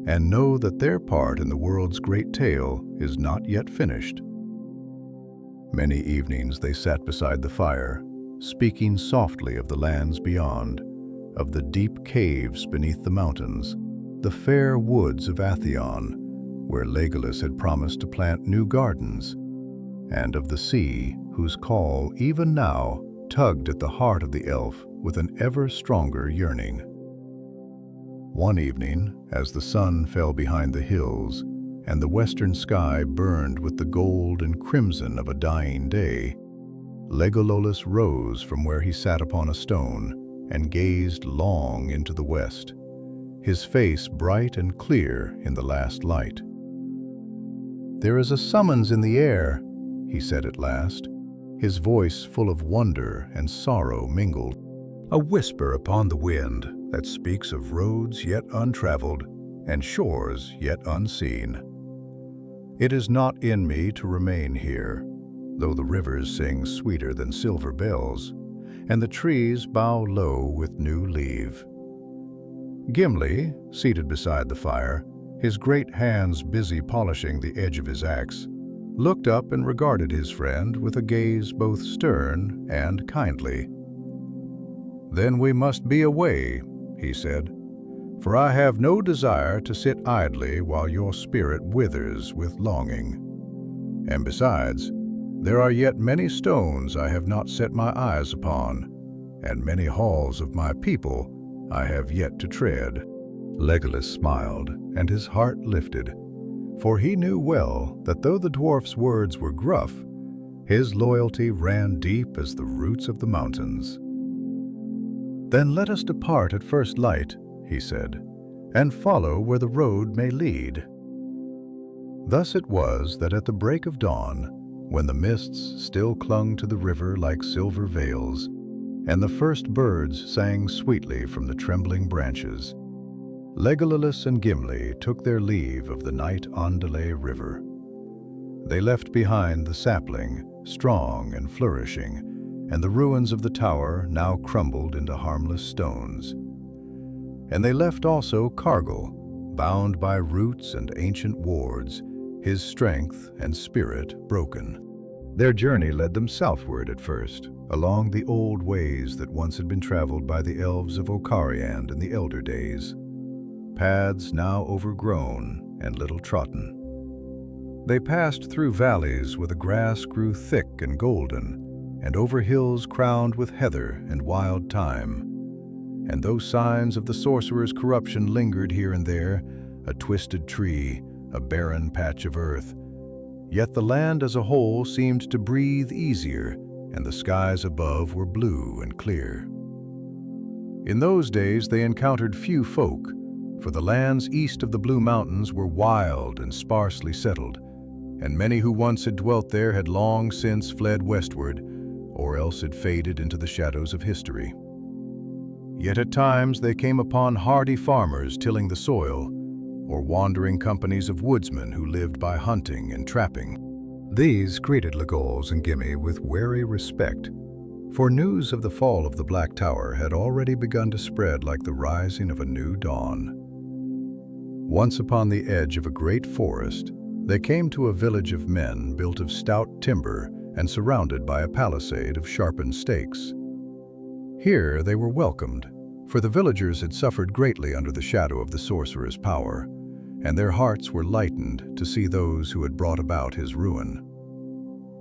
and know that their part in the world's great tale is not yet finished. Many evenings they sat beside the fire, speaking softly of the lands beyond, of the deep caves beneath the mountains, the fair woods of Atheon, where Legolas had promised to plant new gardens, and of the sea, whose call even now tugged at the heart of the elf with an ever stronger yearning. One evening, as the sun fell behind the hills, and the western sky burned with the gold and crimson of a dying day, Legolas rose from where he sat upon a stone and gazed long into the west, his face bright and clear in the last light. "There is a summons in the air," he said at last, his voice full of wonder and sorrow mingled. "A whisper upon the wind that speaks of roads yet untraveled and shores yet unseen. It is not in me to remain here, though the rivers sing sweeter than silver bells, and the trees bow low with new leave." Gimli, seated beside the fire, his great hands busy polishing the edge of his axe, looked up and regarded his friend with a gaze both stern and kindly. "Then we must be away," he said, "for I have no desire to sit idly while your spirit withers with longing. And besides, there are yet many stones I have not set my eyes upon, and many halls of my people I have yet to tread." Legolas smiled, and his heart lifted, for he knew well that though the dwarf's words were gruff, his loyalty ran deep as the roots of the mountains. "Then let us depart at first light," he said, "and follow where the road may lead." Thus it was that at the break of dawn, when the mists still clung to the river like silver veils, and the first birds sang sweetly from the trembling branches, Legolas and Gimli took their leave of the Nightingale River. They left behind the sapling, strong and flourishing, and the ruins of the tower now crumbled into harmless stones. And they left also Cargill, bound by roots and ancient wards, his strength and spirit broken. Their journey led them southward at first, along the old ways that once had been traveled by the elves of Ocarriand in the elder days, paths now overgrown and little trodden. They passed through valleys where the grass grew thick and golden, and over hills crowned with heather and wild thyme. And though signs of the sorcerer's corruption lingered here and there, a twisted tree, a barren patch of earth, yet the land as a whole seemed to breathe easier, and the skies above were blue and clear. In those days they encountered few folk, for the lands east of the Blue Mountains were wild and sparsely settled, and many who once had dwelt there had long since fled westward, or else had faded into the shadows of history. Yet at times they came upon hardy farmers tilling the soil, or wandering companies of woodsmen who lived by hunting and trapping. These greeted Legolas and Gimli with wary respect, for news of the fall of the Black Tower had already begun to spread like the rising of a new dawn. Once upon the edge of a great forest, they came to a village of men built of stout timber and surrounded by a palisade of sharpened stakes. Here they were welcomed, for the villagers had suffered greatly under the shadow of the sorcerer's power, and their hearts were lightened to see those who had brought about his ruin.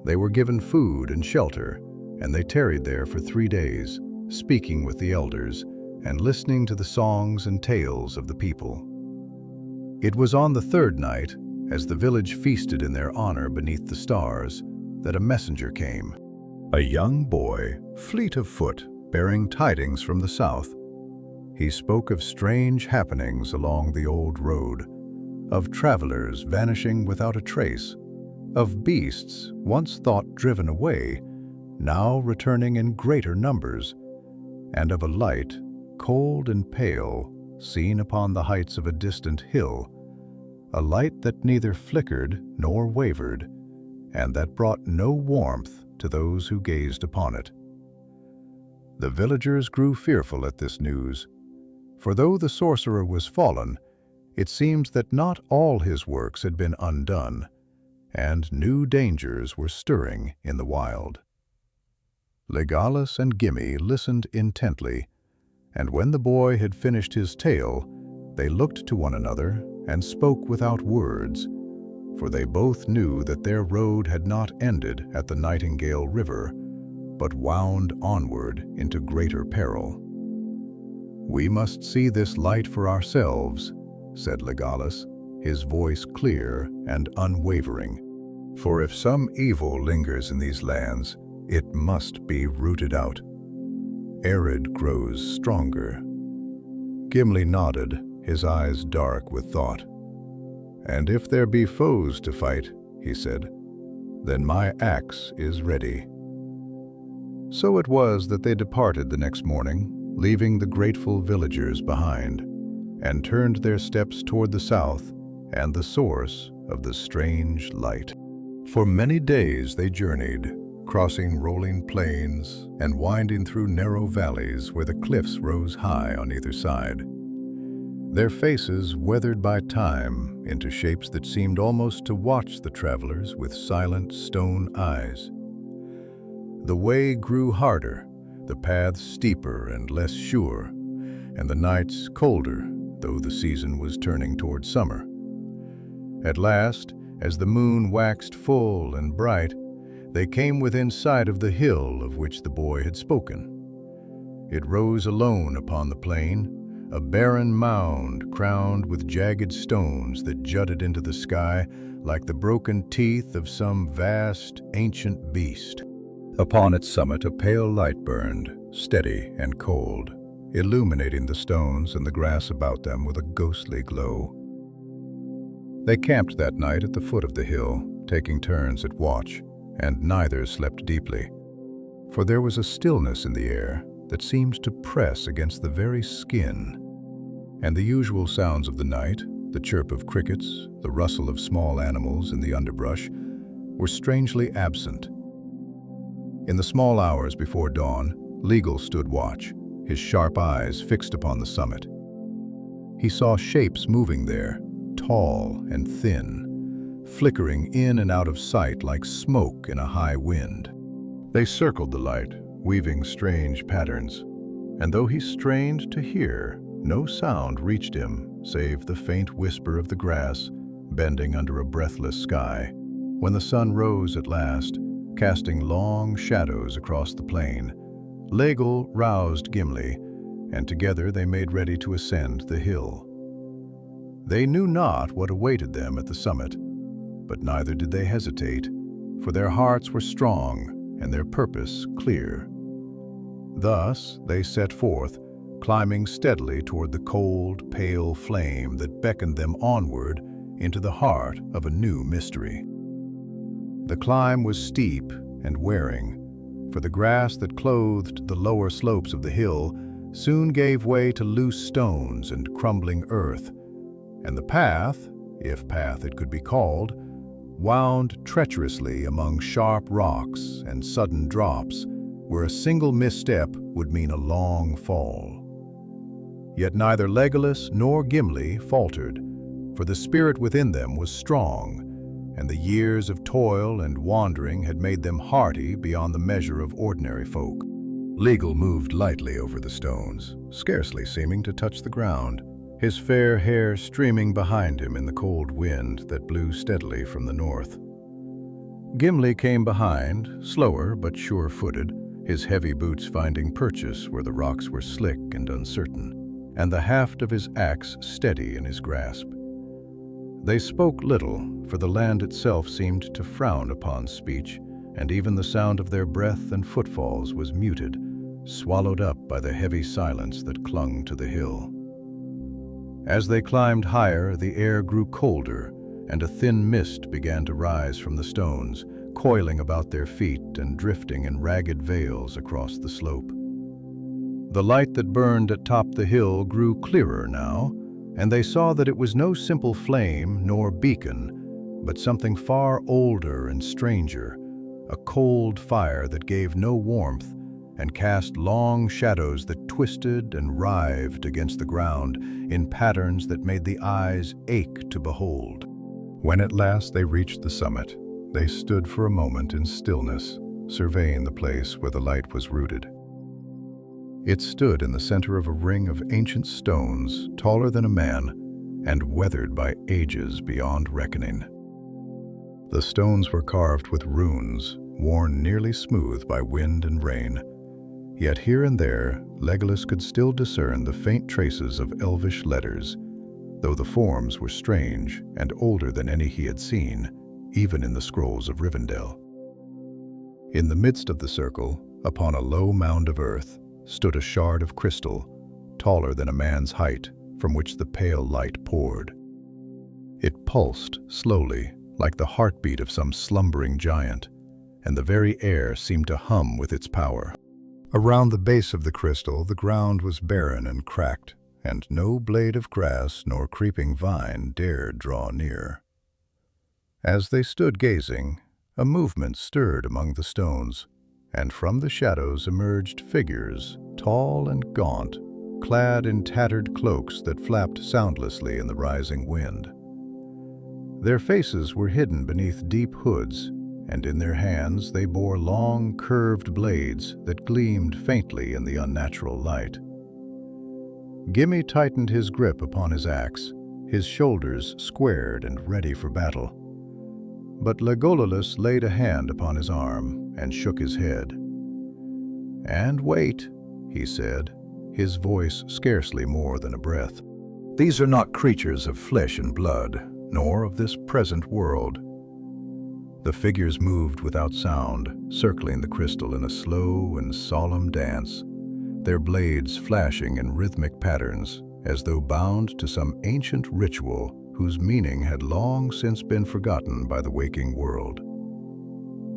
They were given food and shelter, and they tarried there for 3 days, speaking with the elders and listening to the songs and tales of the people. It was on the 3rd night, as the village feasted in their honor beneath the stars, that a messenger came. A young boy, fleet of foot, bearing tidings from the south. He spoke of strange happenings along the old road, of travelers vanishing without a trace, of beasts once thought driven away, now returning in greater numbers, and of a light, cold and pale, seen upon the heights of a distant hill, a light that neither flickered nor wavered, and that brought no warmth to those who gazed upon it. The villagers grew fearful at this news, for though the sorcerer was fallen, it seems that not all his works had been undone, and new dangers were stirring in the wild. Legolas and Gimli listened intently, and when the boy had finished his tale, they looked to one another and spoke without words, for they both knew that their road had not ended at the Nightingale River, but wound onward into greater peril. "We must see this light for ourselves," said Legolas, his voice clear and unwavering. "For if some evil lingers in these lands, it must be rooted out. arid grows stronger. Gimli nodded, his eyes dark with thought. "And if there be foes to fight," he said, "then my axe is ready." So it was that they departed the next morning, leaving the grateful villagers behind, and turned their steps toward the south and the source of the strange light. For many days they journeyed, crossing rolling plains and winding through narrow valleys where the cliffs rose high on either side. Their faces weathered by time into shapes that seemed almost to watch the travelers with silent stone eyes. The way grew harder, the paths steeper and less sure, and the nights colder, though the season was turning toward summer. At last, as the moon waxed full and bright, they came within sight of the hill of which the boy had spoken. It rose alone upon the plain, a barren mound crowned with jagged stones that jutted into the sky like the broken teeth of some vast, ancient beast. Upon its summit a pale light burned, steady and cold, illuminating the stones and the grass about them with a ghostly glow. They camped that night at the foot of the hill, taking turns at watch, and neither slept deeply, for there was a stillness in the air that seemed to press against the very skin, and the usual sounds of the night, the chirp of crickets, the rustle of small animals in the underbrush, were strangely absent. In the small hours before dawn, Legolas stood watch, his sharp eyes fixed upon the summit. He saw shapes moving there, tall and thin, flickering in and out of sight like smoke in a high wind. They circled the light, weaving strange patterns, and though he strained to hear, no sound reached him save the faint whisper of the grass bending under a breathless sky. When the sun rose at last, casting long shadows across the plain, Legolas roused Gimli, and together they made ready to ascend the hill. They knew not what awaited them at the summit, but neither did they hesitate, for their hearts were strong and their purpose clear. Thus they set forth, climbing steadily toward the cold, pale flame that beckoned them onward into the heart of a new mystery. The climb was steep and wearing, for the grass that clothed the lower slopes of the hill soon gave way to loose stones and crumbling earth, and the path, if path it could be called, wound treacherously among sharp rocks and sudden drops where a single misstep would mean a long fall. Yet neither Legolas nor Gimli faltered, for the spirit within them was strong, and the years of toil and wandering had made them hardy beyond the measure of ordinary folk. Legolas moved lightly over the stones, scarcely seeming to touch the ground, his fair hair streaming behind him in the cold wind that blew steadily from the north. Gimli came behind, slower but sure-footed, his heavy boots finding purchase where the rocks were slick and uncertain, and the haft of his axe steady in his grasp. They spoke little, for the land itself seemed to frown upon speech, and even the sound of their breath and footfalls was muted, swallowed up by the heavy silence that clung to the hill. As they climbed higher, the air grew colder, and a thin mist began to rise from the stones, coiling about their feet and drifting in ragged veils across the slope. The light that burned atop the hill grew clearer now, and they saw that it was no simple flame nor beacon, but something far older and stranger, a cold fire that gave no warmth and cast long shadows that twisted and writhed against the ground in patterns that made the eyes ache to behold. When at last they reached the summit, they stood for a moment in stillness, surveying the place where the light was rooted. It stood in the center of a ring of ancient stones, taller than a man, and weathered by ages beyond reckoning. The stones were carved with runes, worn nearly smooth by wind and rain. Yet here and there, Legolas could still discern the faint traces of elvish letters, though the forms were strange and older than any he had seen, even in the scrolls of Rivendell. In the midst of the circle, upon a low mound of earth, stood a shard of crystal, taller than a man's height, from which the pale light poured. It pulsed slowly, like the heartbeat of some slumbering giant, and the very air seemed to hum with its power. Around the base of the crystal, the ground was barren and cracked, and no blade of grass nor creeping vine dared draw near. As they stood gazing, a movement stirred among the stones, and from the shadows emerged figures, tall and gaunt, clad in tattered cloaks that flapped soundlessly in the rising wind. Their faces were hidden beneath deep hoods, and in their hands they bore long, curved blades that gleamed faintly in the unnatural light. Gimli tightened his grip upon his axe, his shoulders squared and ready for battle. But Legolas laid a hand upon his arm and shook his head. "And wait," he said, his voice scarcely more than a breath. "These are not creatures of flesh and blood, nor of this present world." The figures moved without sound, circling the crystal in a slow and solemn dance, their blades flashing in rhythmic patterns, as though bound to some ancient ritual whose meaning had long since been forgotten by the waking world.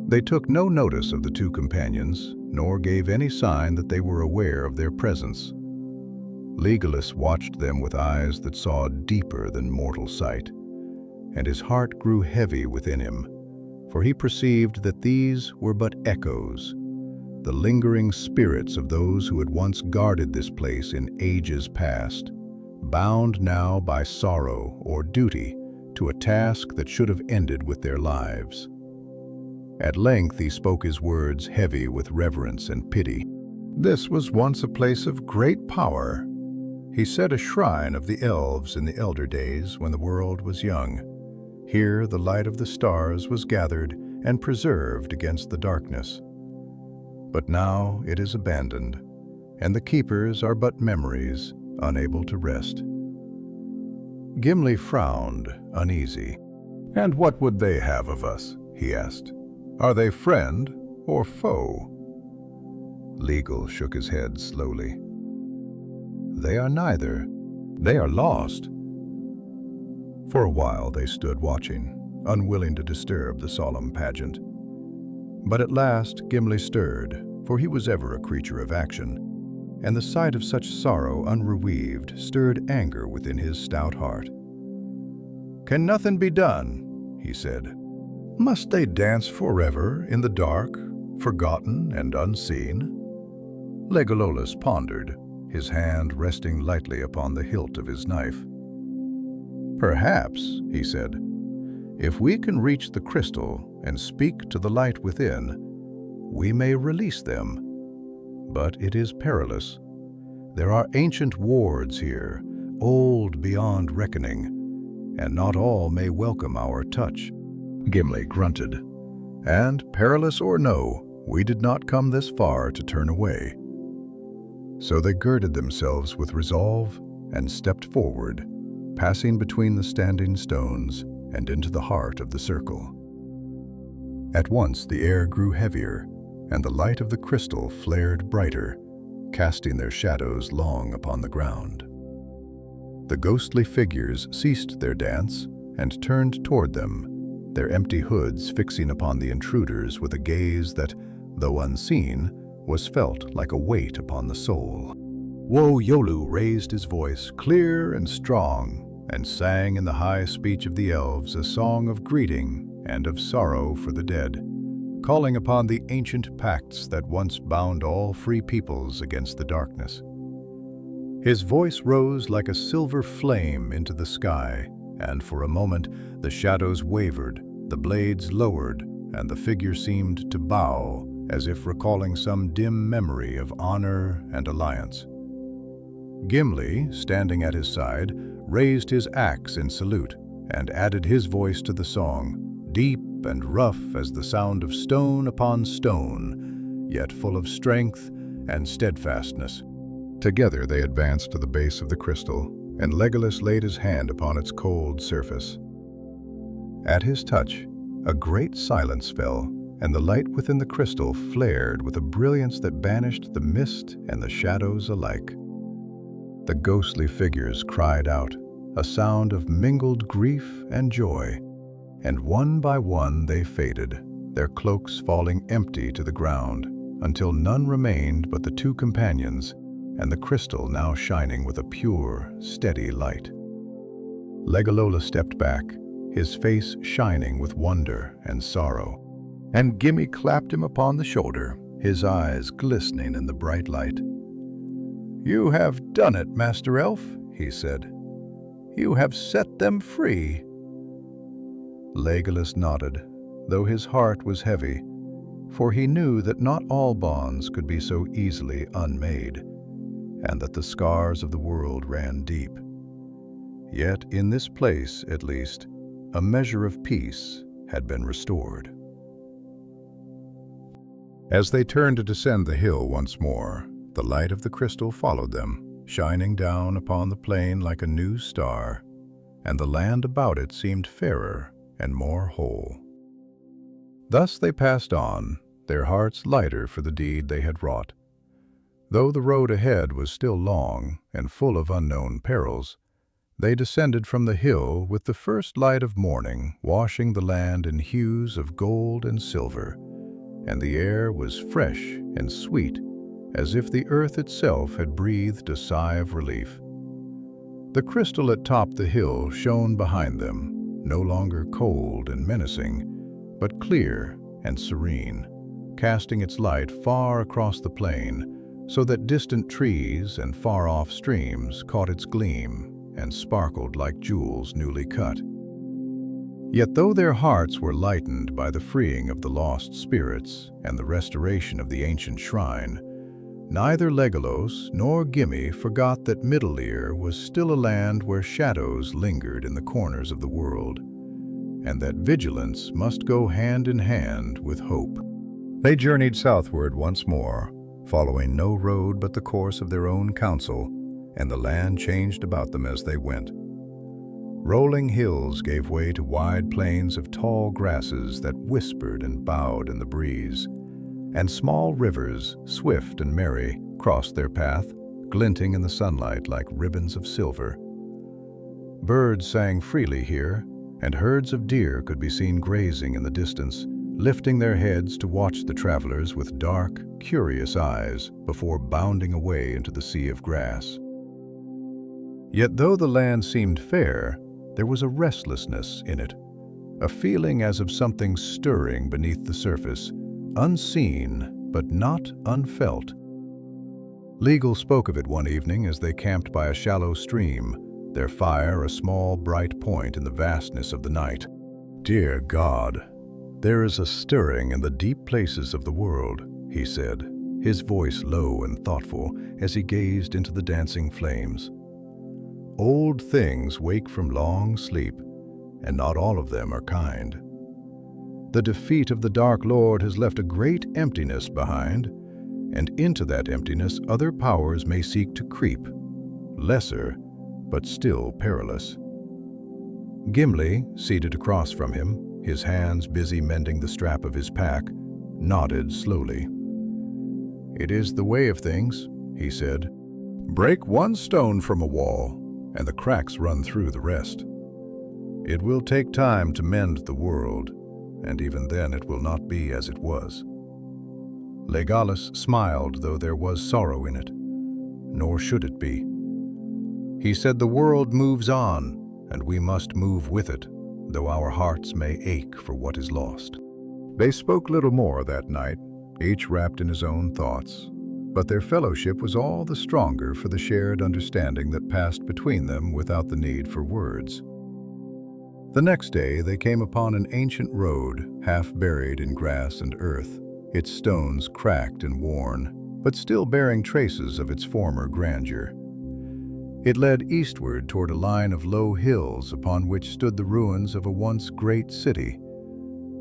They took no notice of the two companions, nor gave any sign that they were aware of their presence. Legolas watched them with eyes that saw deeper than mortal sight, and his heart grew heavy within him, for he perceived that these were but echoes, the lingering spirits of those who had once guarded this place in ages past, bound now by sorrow or duty to a task that should have ended with their lives. At length he spoke his words heavy with reverence and pity. "This was once a place of great power. He set a shrine of the elves in the elder days when the world was young. Here the light of the stars was gathered and preserved against the darkness. But now it is abandoned, and the keepers are but memories, unable to rest." Gimli frowned, uneasy. "And what would they have of us?" he asked. "Are they friend or foe?" Legolas shook his head slowly. "They are neither. They are lost." For a while they stood watching, unwilling to disturb the solemn pageant. But at last Gimli stirred, for he was ever a creature of action, and the sight of such sorrow unreweaved stirred anger within his stout heart. "Can nothing be done?" he said. "Must they dance forever in the dark, forgotten and unseen?" Legolas pondered, his hand resting lightly upon the hilt of his knife. "Perhaps," he said, "if we can reach the crystal and speak to the light within, we may release them. But it is perilous. There are ancient wards here, old beyond reckoning, and not all may welcome our touch." Gimli grunted. "And perilous or no, we did not come this far to turn away." So they girded themselves with resolve and stepped forward, passing between the standing stones and into the heart of the circle. At once the air grew heavier, and the light of the crystal flared brighter, casting their shadows long upon the ground. The ghostly figures ceased their dance and turned toward them, their empty hoods fixing upon the intruders with a gaze that, though unseen, was felt like a weight upon the soul. Woyolu raised his voice, clear and strong, and sang in the high speech of the elves a song of greeting and of sorrow for the dead, calling upon the ancient pacts that once bound all free peoples against the darkness. His voice rose like a silver flame into the sky, and for a moment the shadows wavered, the blades lowered, and the figure seemed to bow, as if recalling some dim memory of honor and alliance. Gimli, standing at his side, raised his axe in salute and added his voice to the song, deep and rough as the sound of stone upon stone, yet full of strength and steadfastness. Together they advanced to the base of the crystal, and Legolas laid his hand upon its cold surface. At his touch, a great silence fell, and the light within the crystal flared with a brilliance that banished the mist and the shadows alike. The ghostly figures cried out, a sound of mingled grief and joy, and one by one they faded, their cloaks falling empty to the ground, until none remained but the two companions, and the crystal now shining with a pure, steady light. Legolas stepped back, his face shining with wonder and sorrow, and Gimli clapped him upon the shoulder, his eyes glistening in the bright light. "You have done it, Master Elf," he said. "You have set them free." Legolas nodded, though his heart was heavy, for he knew that not all bonds could be so easily unmade, and that the scars of the world ran deep. Yet in this place, at least, a measure of peace had been restored. As they turned to descend the hill once more, the light of the crystal followed them, shining down upon the plain like a new star, and the land about it seemed fairer and more whole. Thus they passed on, their hearts lighter for the deed they had wrought. Though the road ahead was still long and full of unknown perils, they descended from the hill with the first light of morning washing the land in hues of gold and silver, and the air was fresh and sweet, as if the earth itself had breathed a sigh of relief. The crystal atop the hill shone behind them, no longer cold and menacing, but clear and serene, casting its light far across the plain, so that distant trees and far-off streams caught its gleam and sparkled like jewels newly cut. Yet though their hearts were lightened by the freeing of the lost spirits and the restoration of the ancient shrine, neither Legolas nor Gimli forgot that Middle-ear was still a land where shadows lingered in the corners of the world, and that vigilance must go hand in hand with hope. They journeyed southward once more, following no road but the course of their own counsel, and the land changed about them as they went. Rolling hills gave way to wide plains of tall grasses that whispered and bowed in the breeze, and small rivers, swift and merry, crossed their path, glinting in the sunlight like ribbons of silver. Birds sang freely here, and herds of deer could be seen grazing in the distance, lifting their heads to watch the travelers with dark, curious eyes before bounding away into the sea of grass. Yet though the land seemed fair, there was a restlessness in it, a feeling as of something stirring beneath the surface, unseen but not unfelt. Legel spoke of it one evening as they camped by a shallow stream, their fire a small bright point in the vastness of the night. "Dear God, there is a stirring in the deep places of the world," he said, his voice low and thoughtful as he gazed into the dancing flames. "Old things wake from long sleep, and not all of them are kind. The defeat of the Dark Lord has left a great emptiness behind, and into that emptiness other powers may seek to creep, lesser, but still perilous." Gimli, seated across from him, his hands busy mending the strap of his pack, nodded slowly. "It is the way of things," he said. "Break one stone from a wall, and the cracks run through the rest. It will take time to mend the world, and even then it will not be as it was." Legolas smiled, though there was sorrow in it, nor should it be. He said the world moves on, and we must move with it, though our hearts may ache for what is lost. They spoke little more that night, each wrapped in his own thoughts, but their fellowship was all the stronger for the shared understanding that passed between them without the need for words. The next day they came upon an ancient road, half buried in grass and earth, its stones cracked and worn, but still bearing traces of its former grandeur. It led eastward toward a line of low hills upon which stood the ruins of a once great city,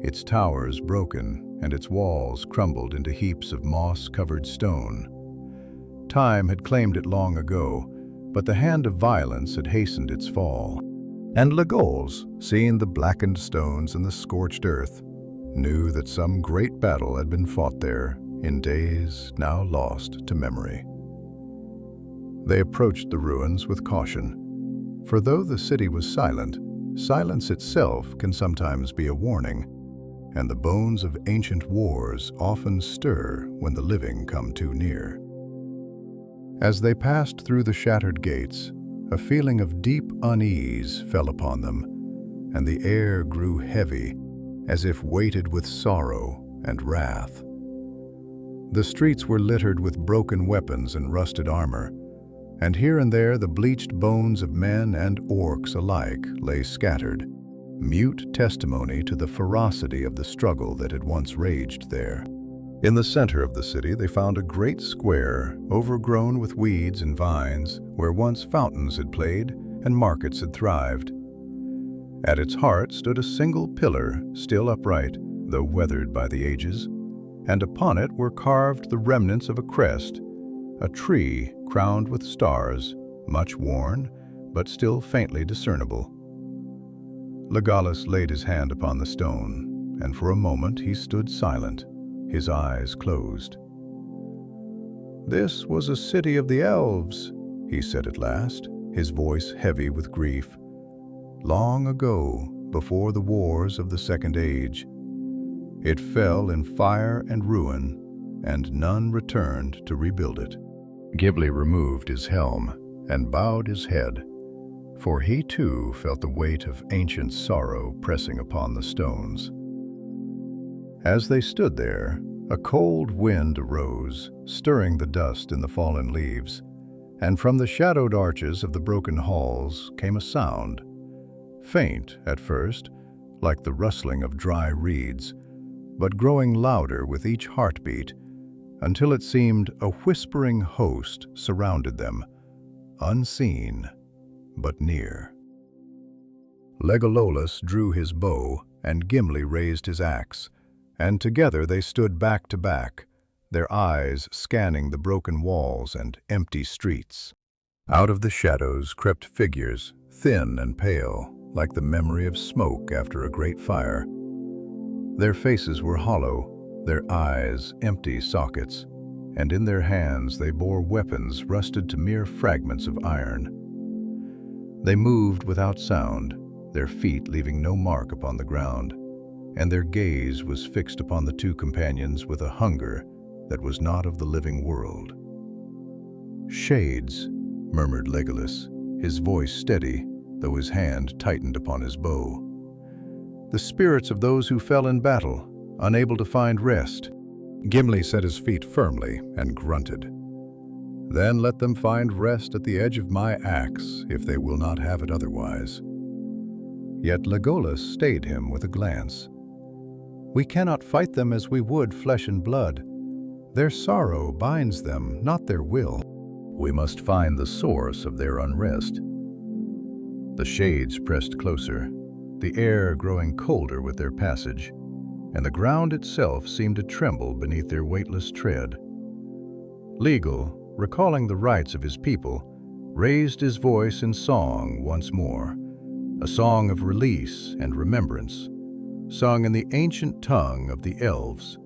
its towers broken and its walls crumbled into heaps of moss-covered stone. Time had claimed it long ago, but the hand of violence had hastened its fall. And Legolas, seeing the blackened stones and the scorched earth, knew that some great battle had been fought there in days now lost to memory. They approached the ruins with caution, for though the city was silent, silence itself can sometimes be a warning, and the bones of ancient wars often stir when the living come too near. As they passed through the shattered gates, a feeling of deep unease fell upon them, and the air grew heavy, as if weighted with sorrow and wrath. The streets were littered with broken weapons and rusted armor, and here and there the bleached bones of men and orcs alike lay scattered, mute testimony to the ferocity of the struggle that had once raged there. In the center of the city they found a great square overgrown with weeds and vines, where once fountains had played and markets had thrived. At its heart stood a single pillar, still upright, though weathered by the ages, and upon it were carved the remnants of a crest, a tree crowned with stars, much worn, but still faintly discernible. Legolas laid his hand upon the stone, and for a moment he stood silent, his eyes closed. "This was a city of the elves," he said at last, his voice heavy with grief. "Long ago, before the wars of the Second Age. It fell in fire and ruin, and none returned to rebuild it." Gimli removed his helm and bowed his head, for he too felt the weight of ancient sorrow pressing upon the stones. As they stood there, a cold wind arose, stirring the dust in the fallen leaves, and from the shadowed arches of the broken halls came a sound, faint at first, like the rustling of dry reeds, but growing louder with each heartbeat, until it seemed a whispering host surrounded them, unseen but near. Legolas drew his bow, and Gimli raised his axe, and together they stood back to back, their eyes scanning the broken walls and empty streets. Out of the shadows crept figures, thin and pale, like the memory of smoke after a great fire. Their faces were hollow, their eyes empty sockets, and in their hands they bore weapons rusted to mere fragments of iron. They moved without sound, their feet leaving no mark upon the ground, and their gaze was fixed upon the two companions with a hunger that was not of the living world. "Shades," murmured Legolas, his voice steady, though his hand tightened upon his bow. "The spirits of those who fell in battle, unable to find rest." Gimli set his feet firmly and grunted. "Then let them find rest at the edge of my axe, if they will not have it otherwise." Yet Legolas stayed him with a glance. "We cannot fight them as we would flesh and blood. Their sorrow binds them, not their will. We must find the source of their unrest." The shades pressed closer, the air growing colder with their passage, and the ground itself seemed to tremble beneath their weightless tread. Legal, recalling the rights of his people, raised his voice in song once more, a song of release and remembrance, sung in the ancient tongue of the elves.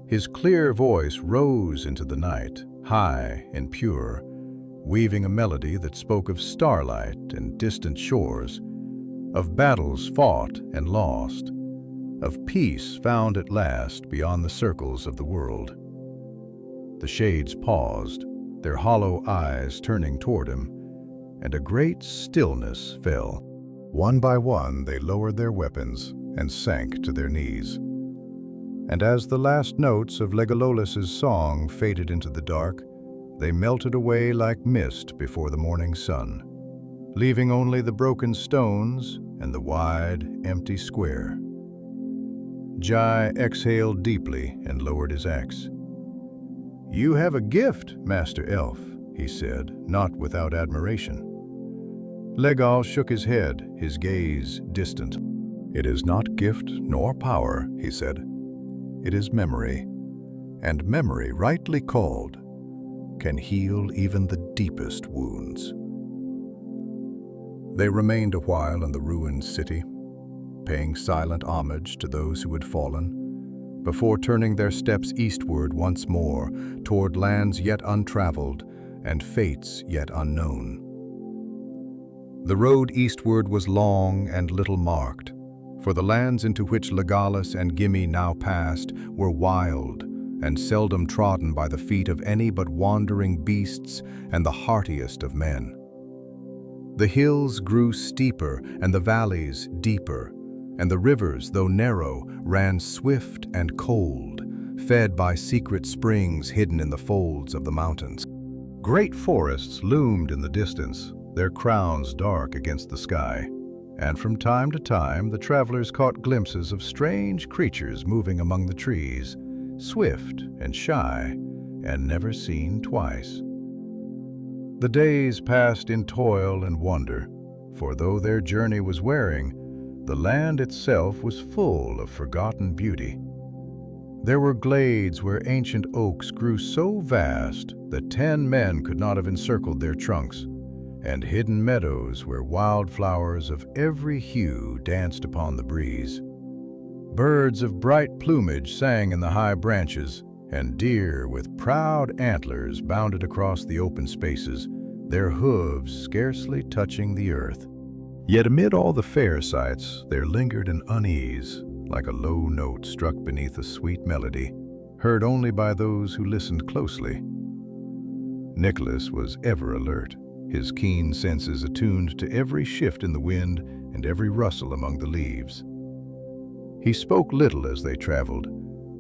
His clear voice rose into the night, high and pure, weaving a melody that spoke of starlight and distant shores, of battles fought and lost, of peace found at last beyond the circles of the world. The shades paused, their hollow eyes turning toward him, and a great stillness fell. One by one they lowered their weapons and sank to their knees. And as the last notes of Legolas's song faded into the dark, they melted away like mist before the morning sun, leaving only the broken stones and the wide, empty square. Jai exhaled deeply and lowered his axe. "You have a gift, Master Elf," he said, not without admiration. Legolas shook his head, his gaze distant. "It is not gift nor power," he said. "It is memory, and memory, rightly called, can heal even the deepest wounds." They remained a while in the ruined city, paying silent homage to those who had fallen, before turning their steps eastward once more toward lands yet untraveled and fates yet unknown. The road eastward was long and little marked, for the lands into which Legolas and Gimli now passed were wild and seldom trodden by the feet of any but wandering beasts and the hardiest of men. The hills grew steeper and the valleys deeper, and the rivers, though narrow, ran swift and cold, fed by secret springs hidden in the folds of the mountains. Great forests loomed in the distance, their crowns dark against the sky, and from time to time the travelers caught glimpses of strange creatures moving among the trees, swift and shy, and never seen twice. The days passed in toil and wonder, for though their journey was wearing, the land itself was full of forgotten beauty. There were glades where ancient oaks grew so vast that 10 men could not have encircled their trunks, and hidden meadows where wildflowers of every hue danced upon the breeze. Birds of bright plumage sang in the high branches, and deer with proud antlers bounded across the open spaces, their hooves scarcely touching the earth. Yet amid all the fair sights there lingered an unease, like a low note struck beneath a sweet melody, heard only by those who listened closely. Nicholas was ever alert, his keen senses attuned to every shift in the wind and every rustle among the leaves. He spoke little as they traveled,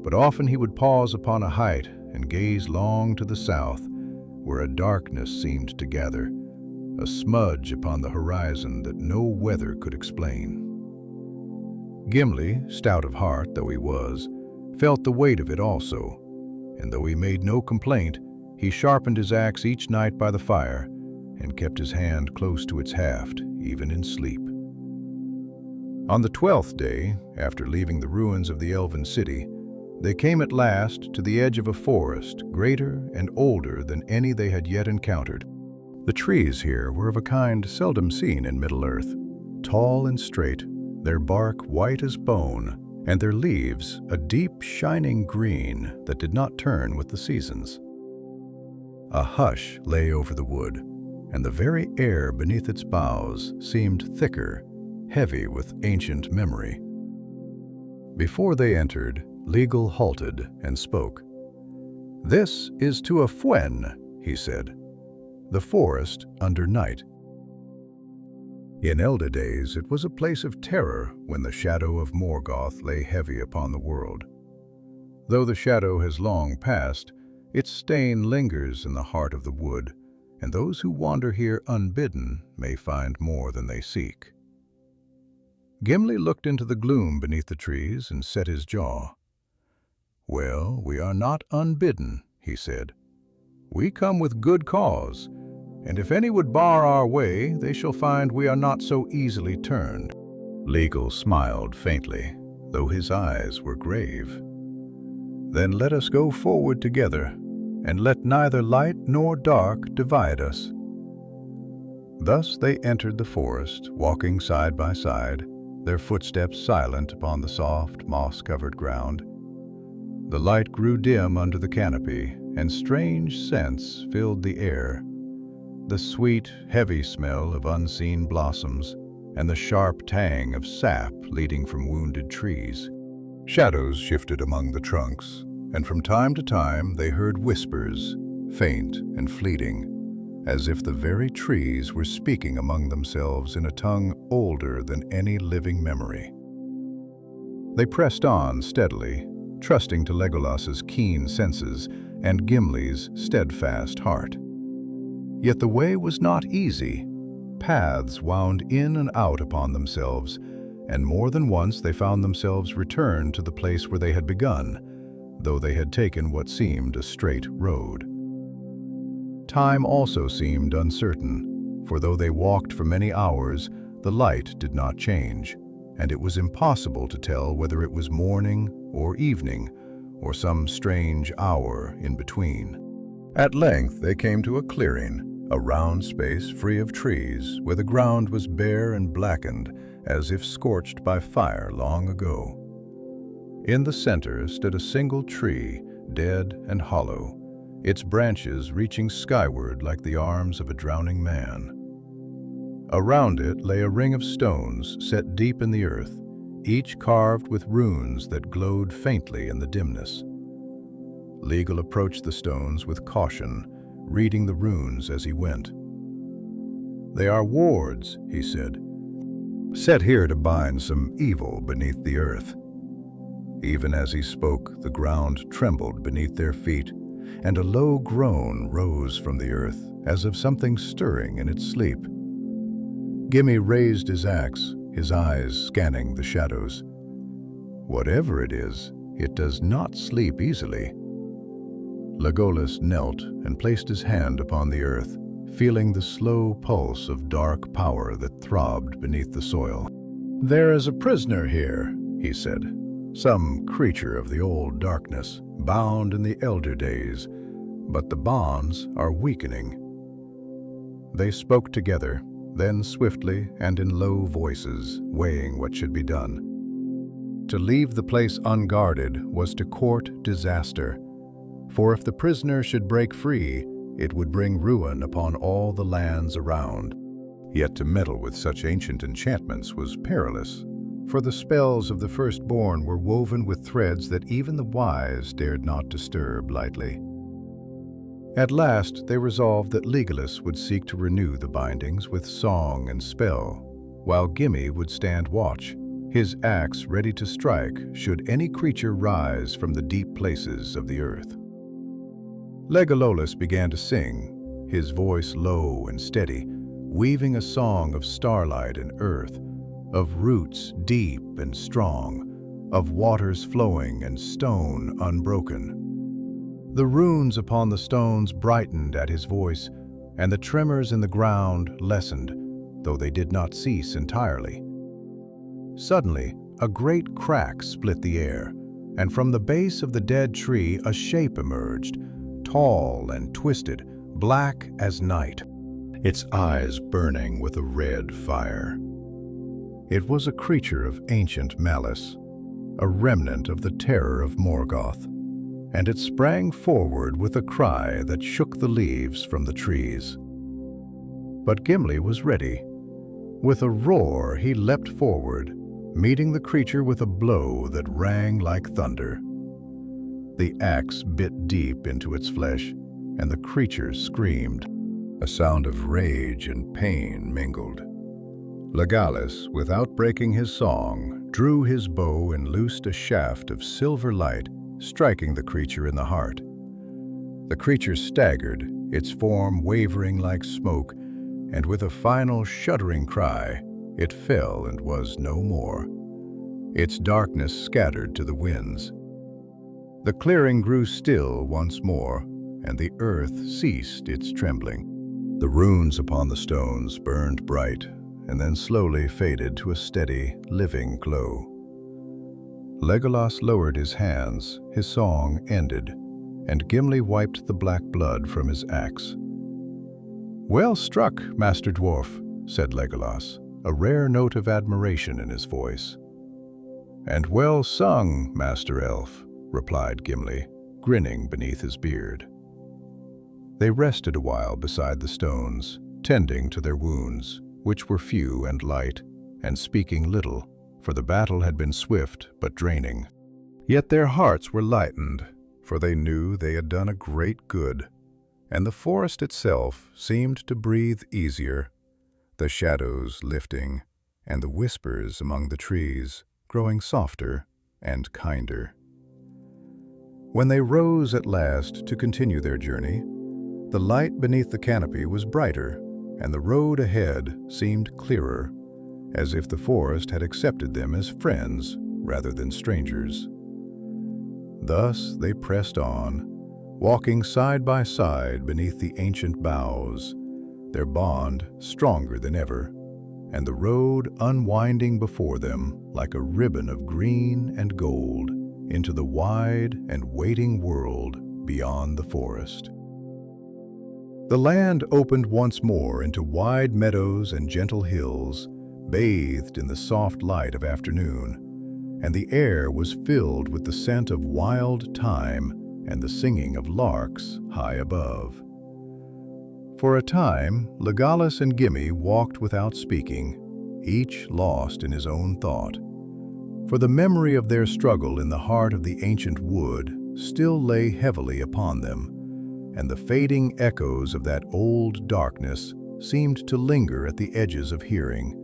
but often he would pause upon a height and gaze long to the south, where a darkness seemed to gather, a smudge upon the horizon that no weather could explain. Gimli, stout of heart though he was, felt the weight of it also, and though he made no complaint, he sharpened his axe each night by the fire and kept his hand close to its haft, even in sleep. On the 12th day, after leaving the ruins of the Elven city, they came at last to the edge of a forest greater and older than any they had yet encountered. The trees here were of a kind seldom seen in Middle-earth, tall and straight, their bark white as bone, and their leaves a deep shining green that did not turn with the seasons. A hush lay over the wood, and the very air beneath its boughs seemed thicker, heavy with ancient memory. Before they entered, Legal halted and spoke. "This is to a Fwen," he said, "the forest under night." In elder days it was a place of terror when the shadow of Morgoth lay heavy upon the world. Though the shadow has long passed, its stain lingers in the heart of the wood, and those who wander here unbidden may find more than they seek. Gimli looked into the gloom beneath the trees and set his jaw. "Well, we are not unbidden," he said. "We come with good cause, and if any would bar our way, they shall find we are not so easily turned." Legal smiled faintly, though his eyes were grave. "Then let us go forward together, and let neither light nor dark divide us." Thus they entered the forest, walking side by side, their footsteps silent upon the soft, moss-covered ground. The light grew dim under the canopy, and strange scents filled the air. The sweet, heavy smell of unseen blossoms, and the sharp tang of sap leading from wounded trees. Shadows shifted among the trunks, and from time to time they heard whispers, faint and fleeting, as if the very trees were speaking among themselves in a tongue older than any living memory. They pressed on steadily, trusting to Legolas's keen senses and Gimli's steadfast heart. Yet the way was not easy. Paths wound in and out upon themselves, and more than once they found themselves returned to the place where they had begun, though they had taken what seemed a straight road. Time also seemed uncertain, for though they walked for many hours, the light did not change, and it was impossible to tell whether it was morning or evening, or some strange hour in between. At length they came to a clearing, a round space free of trees where the ground was bare and blackened as if scorched by fire long ago. In the center stood a single tree, dead and hollow, its branches reaching skyward like the arms of a drowning man. Around it lay a ring of stones set deep in the earth, each carved with runes that glowed faintly in the dimness. Legal approached the stones with caution, reading the runes as he went. "They are wards," he said, "set here to bind some evil beneath the earth." Even as he spoke, the ground trembled beneath their feet, and a low groan rose from the earth, as of something stirring in its sleep. Gimli raised his axe, his eyes scanning the shadows. Whatever it is, it does not sleep easily. Legolas knelt and placed his hand upon the earth, feeling the slow pulse of dark power that throbbed beneath the soil. "There is a prisoner here," he said, "some creature of the old darkness, bound in the elder days, but the bonds are weakening." They spoke together, then swiftly and in low voices, weighing what should be done. To leave the place unguarded was to court disaster, for if the prisoner should break free, it would bring ruin upon all the lands around. Yet to meddle with such ancient enchantments was perilous, for the spells of the firstborn were woven with threads that even the wise dared not disturb lightly. At last they resolved that Legolas would seek to renew the bindings with song and spell, while Gimli would stand watch, his axe ready to strike should any creature rise from the deep places of the earth. Legolas began to sing, his voice low and steady, weaving a song of starlight and earth, of roots deep and strong, of waters flowing and stone unbroken. The runes upon the stones brightened at his voice, and the tremors in the ground lessened, though they did not cease entirely. Suddenly, a great crack split the air, and from the base of the dead tree a shape emerged, tall and twisted, black as night, its eyes burning with a red fire. It was a creature of ancient malice, a remnant of the terror of Morgoth, and it sprang forward with a cry that shook the leaves from the trees. But Gimli was ready. With a roar he leapt forward, meeting the creature with a blow that rang like thunder. The axe bit deep into its flesh, and the creature screamed. A sound of rage and pain mingled. Legolas, without breaking his song, drew his bow and loosed a shaft of silver light, striking the creature in the heart. The creature staggered, its form wavering like smoke, and with a final shuddering cry, it fell and was no more. Its darkness scattered to the winds. The clearing grew still once more, and the earth ceased its trembling. The runes upon the stones burned bright, and then slowly faded to a steady, living glow. Legolas lowered his hands, his song ended, and Gimli wiped the black blood from his axe. "Well struck, Master Dwarf," said Legolas, a rare note of admiration in his voice. "And well sung, Master Elf," replied Gimli, grinning beneath his beard. They rested a while beside the stones, tending to their wounds, which were few and light, and speaking little, for the battle had been swift but draining. Yet their hearts were lightened, for they knew they had done a great good, and the forest itself seemed to breathe easier, the shadows lifting, and the whispers among the trees growing softer and kinder. When they rose at last to continue their journey, the light beneath the canopy was brighter, and the road ahead seemed clearer, as if the forest had accepted them as friends rather than strangers. Thus they pressed on, walking side by side beneath the ancient boughs, their bond stronger than ever, and the road unwinding before them like a ribbon of green and gold into the wide and waiting world beyond the forest. The land opened once more into wide meadows and gentle hills, bathed in the soft light of afternoon, and the air was filled with the scent of wild thyme and the singing of larks high above. For a time, Legolas and Gimli walked without speaking, each lost in his own thought. For the memory of their struggle in the heart of the ancient wood still lay heavily upon them, and the fading echoes of that old darkness seemed to linger at the edges of hearing,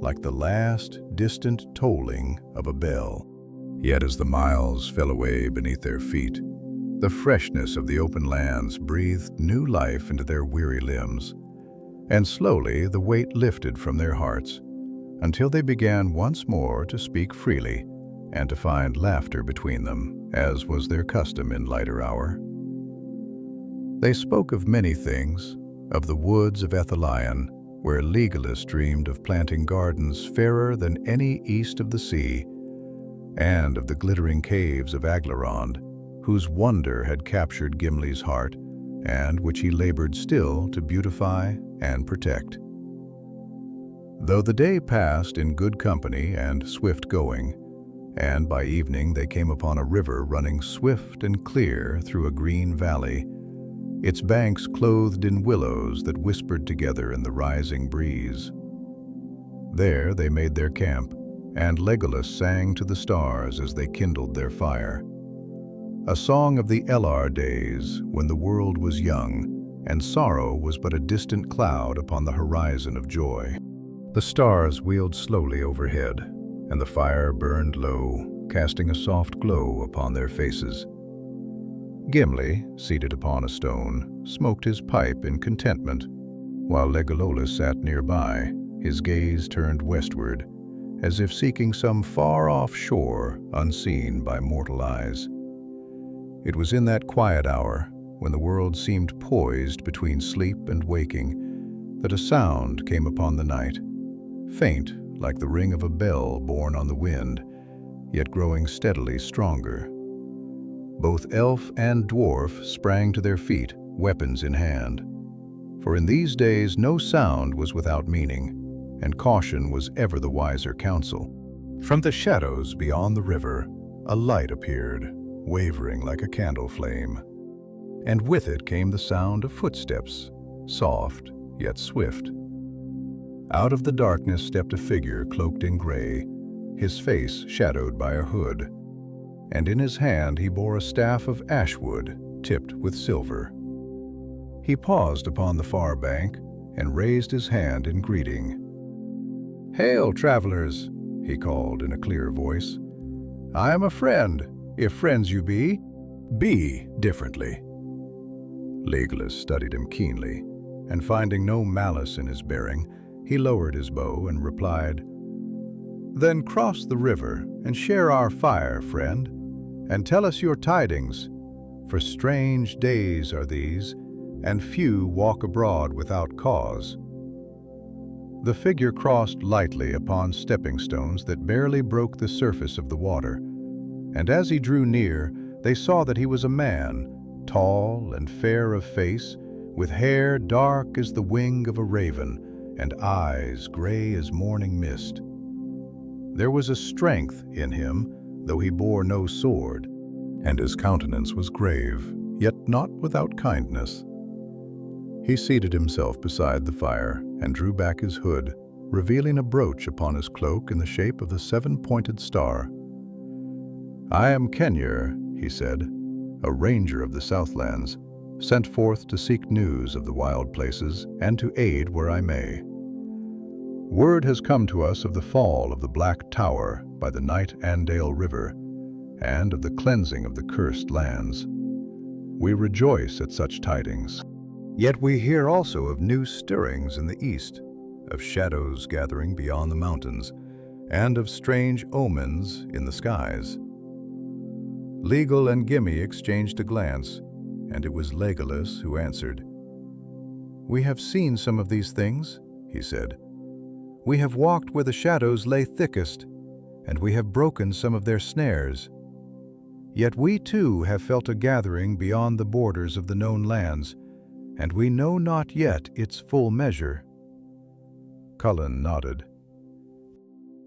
like the last distant tolling of a bell. Yet as the miles fell away beneath their feet, the freshness of the open lands breathed new life into their weary limbs, and slowly the weight lifted from their hearts, until they began once more to speak freely and to find laughter between them, as was their custom in lighter hour. They spoke of many things, of the woods of Ethelion, where Legolas dreamed of planting gardens fairer than any east of the sea, and of the glittering caves of Aglarond, whose wonder had captured Gimli's heart, and which he labored still to beautify and protect. Though the day passed in good company and swift going, and by evening they came upon a river running swift and clear through a green valley, its banks clothed in willows that whispered together in the rising breeze. There they made their camp, and Legolas sang to the stars as they kindled their fire. A song of the Elar days, when the world was young, and sorrow was but a distant cloud upon the horizon of joy. The stars wheeled slowly overhead, and the fire burned low, casting a soft glow upon their faces. Gimli, seated upon a stone, smoked his pipe in contentment, while Legolas sat nearby, his gaze turned westward, as if seeking some far-off shore unseen by mortal eyes. It was in that quiet hour, when the world seemed poised between sleep and waking, that a sound came upon the night, faint like the ring of a bell borne on the wind, yet growing steadily stronger. Both elf and dwarf sprang to their feet, weapons in hand. For in these days no sound was without meaning, and caution was ever the wiser counsel. From the shadows beyond the river, a light appeared, wavering like a candle flame, and with it came the sound of footsteps, soft yet swift. Out of the darkness stepped a figure cloaked in gray, his face shadowed by a hood, and in his hand he bore a staff of ashwood tipped with silver. He paused upon the far bank and raised his hand in greeting. "Hail, travelers," he called in a clear voice. "I am a friend, if friends you be differently." Legolas studied him keenly, and finding no malice in his bearing, he lowered his bow and replied, "Then cross the river and share our fire, friend, and tell us your tidings, for strange days are these, and few walk abroad without cause." The figure crossed lightly upon stepping stones that barely broke the surface of the water, and as he drew near, they saw that he was a man, tall and fair of face, with hair dark as the wing of a raven, and eyes gray as morning mist. There was a strength in him, though he bore no sword, and his countenance was grave, yet not without kindness. He seated himself beside the fire and drew back his hood, revealing a brooch upon his cloak in the shape of the seven-pointed star. "I am Calenhir," he said, "a ranger of the Southlands, sent forth to seek news of the wild places and to aid where I may. Word has come to us of the fall of the Black Tower by the Nightingale River, and of the cleansing of the cursed lands. We rejoice at such tidings. Yet we hear also of new stirrings in the east, of shadows gathering beyond the mountains, and of strange omens in the skies." Legolas and Gimli exchanged a glance, and it was Legolas who answered. "We have seen some of these things," he said. "We have walked where the shadows lay thickest, and we have broken some of their snares. Yet we too have felt a gathering beyond the borders of the known lands, and we know not yet its full measure." Cullen nodded,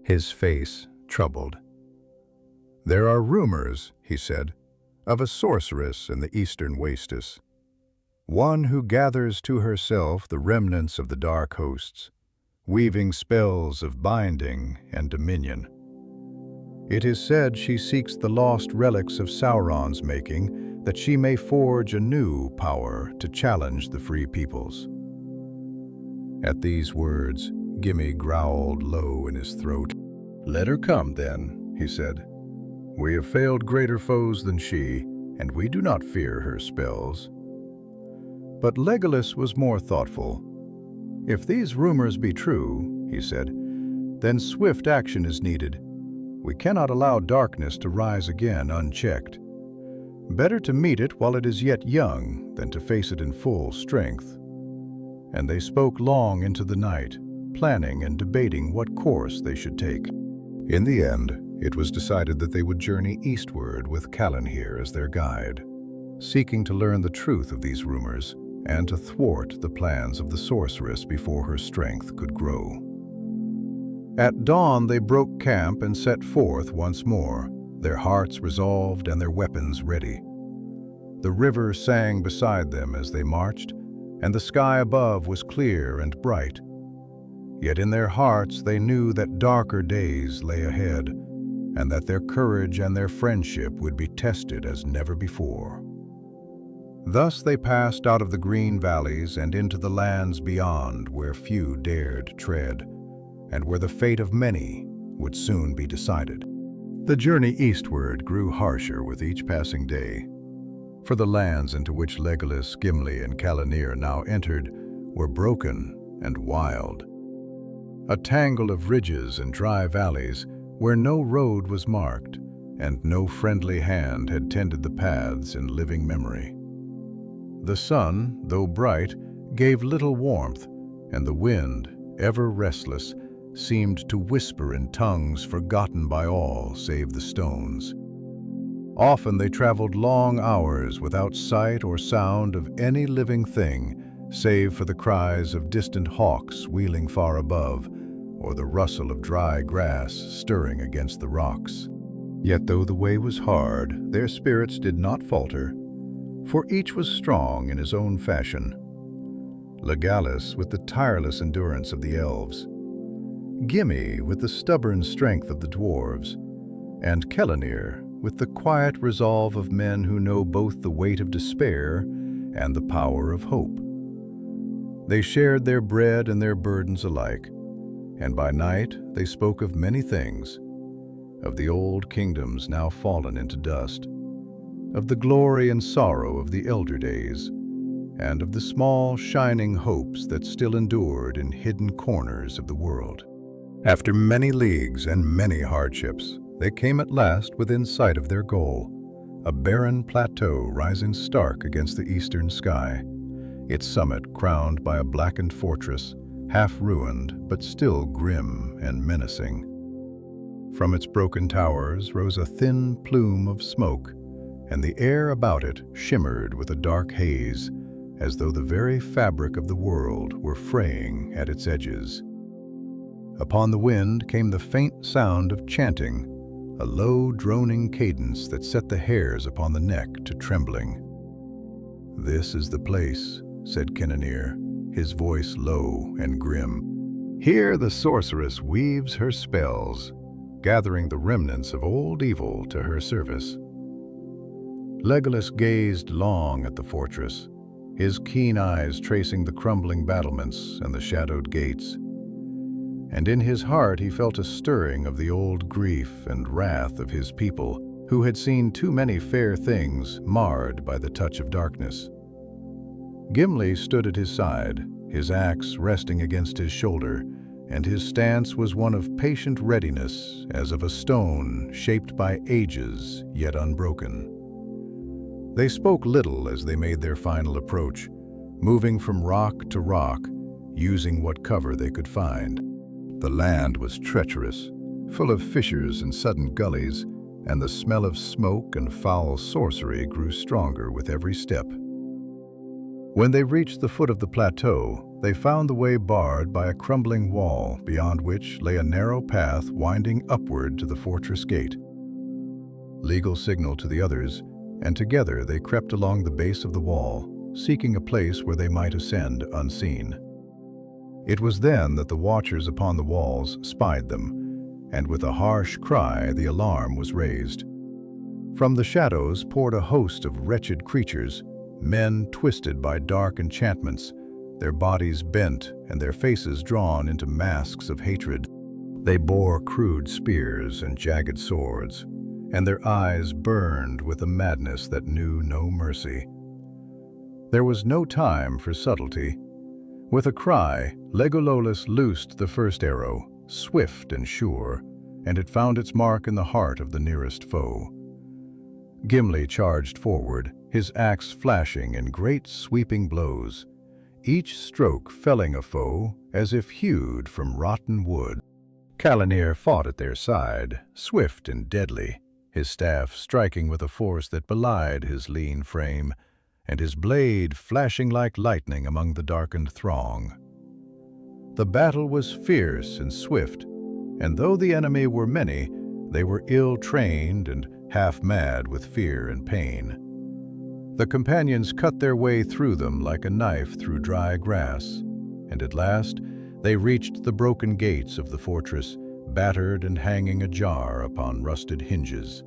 his face troubled. "There are rumors," he said, "of a sorceress in the eastern wastes, one who gathers to herself the remnants of the dark hosts, weaving spells of binding and dominion. It is said she seeks the lost relics of Sauron's making, that she may forge a new power to challenge the free peoples." At these words, Gimli growled low in his throat. "Let her come, then," he said. "We have failed greater foes than she, and we do not fear her spells." But Legolas was more thoughtful. "If these rumors be true," he said, "then swift action is needed. We cannot allow darkness to rise again unchecked. Better to meet it while it is yet young than to face it in full strength." And they spoke long into the night, planning and debating what course they should take. In the end, it was decided that they would journey eastward with Calenhir as their guide, seeking to learn the truth of these rumors and to thwart the plans of the sorceress before her strength could grow. At dawn they broke camp and set forth once more, their hearts resolved and their weapons ready. The river sang beside them as they marched, and the sky above was clear and bright. Yet in their hearts they knew that darker days lay ahead, and that their courage and their friendship would be tested as never before. Thus they passed out of the green valleys and into the lands beyond, where few dared tread, and where the fate of many would soon be decided. The journey eastward grew harsher with each passing day, for the lands into which Legolas, Gimli, and Calenhir now entered were broken and wild. A tangle of ridges and dry valleys where no road was marked, and no friendly hand had tended the paths in living memory. The sun, though bright, gave little warmth, and the wind, ever restless, seemed to whisper in tongues forgotten by all save the stones. Often they traveled long hours without sight or sound of any living thing, save for the cries of distant hawks wheeling far above, or the rustle of dry grass stirring against the rocks. Yet though the way was hard, their spirits did not falter, for each was strong in his own fashion. Legolas with the tireless endurance of the elves, Gimli with the stubborn strength of the dwarves, and Calenhir with the quiet resolve of men who know both the weight of despair and the power of hope. They shared their bread and their burdens alike, and by night they spoke of many things, of the old kingdoms now fallen into dust, of the glory and sorrow of the elder days, and of the small, shining hopes that still endured in hidden corners of the world. After many leagues and many hardships, they came at last within sight of their goal, a barren plateau rising stark against the eastern sky, its summit crowned by a blackened fortress, half-ruined but still grim and menacing. From its broken towers rose a thin plume of smoke, and the air about it shimmered with a dark haze, as though the very fabric of the world were fraying at its edges. Upon the wind came the faint sound of chanting, a low, droning cadence that set the hairs upon the neck to trembling. "This is the place," said Calenhir, his voice low and grim. "Here the sorceress weaves her spells, gathering the remnants of old evil to her service." Legolas gazed long at the fortress, his keen eyes tracing the crumbling battlements and the shadowed gates. And in his heart he felt a stirring of the old grief and wrath of his people, who had seen too many fair things marred by the touch of darkness. Gimli stood at his side, his axe resting against his shoulder, and his stance was one of patient readiness, as of a stone shaped by ages yet unbroken. They spoke little as they made their final approach, moving from rock to rock, using what cover they could find. The land was treacherous, full of fissures and sudden gullies, and the smell of smoke and foul sorcery grew stronger with every step. When they reached the foot of the plateau, they found the way barred by a crumbling wall, beyond which lay a narrow path winding upward to the fortress gate. Legal signaled to the others, and together they crept along the base of the wall, seeking a place where they might ascend unseen. It was then that the watchers upon the walls spied them, and with a harsh cry the alarm was raised. From the shadows poured a host of wretched creatures, men twisted by dark enchantments, their bodies bent and their faces drawn into masks of hatred. They bore crude spears and jagged swords, and their eyes burned with a madness that knew no mercy. There was no time for subtlety. With a cry, Legolas loosed the first arrow, swift and sure, and it found its mark in the heart of the nearest foe. Gimli charged forward, his axe flashing in great sweeping blows, each stroke felling a foe as if hewed from rotten wood. Calenhir fought at their side, swift and deadly, his staff striking with a force that belied his lean frame, and his blade flashing like lightning among the darkened throng. The battle was fierce and swift, and though the enemy were many, they were ill-trained and half-mad with fear and pain. The companions cut their way through them like a knife through dry grass, and at last they reached the broken gates of the fortress, battered and hanging ajar upon rusted hinges.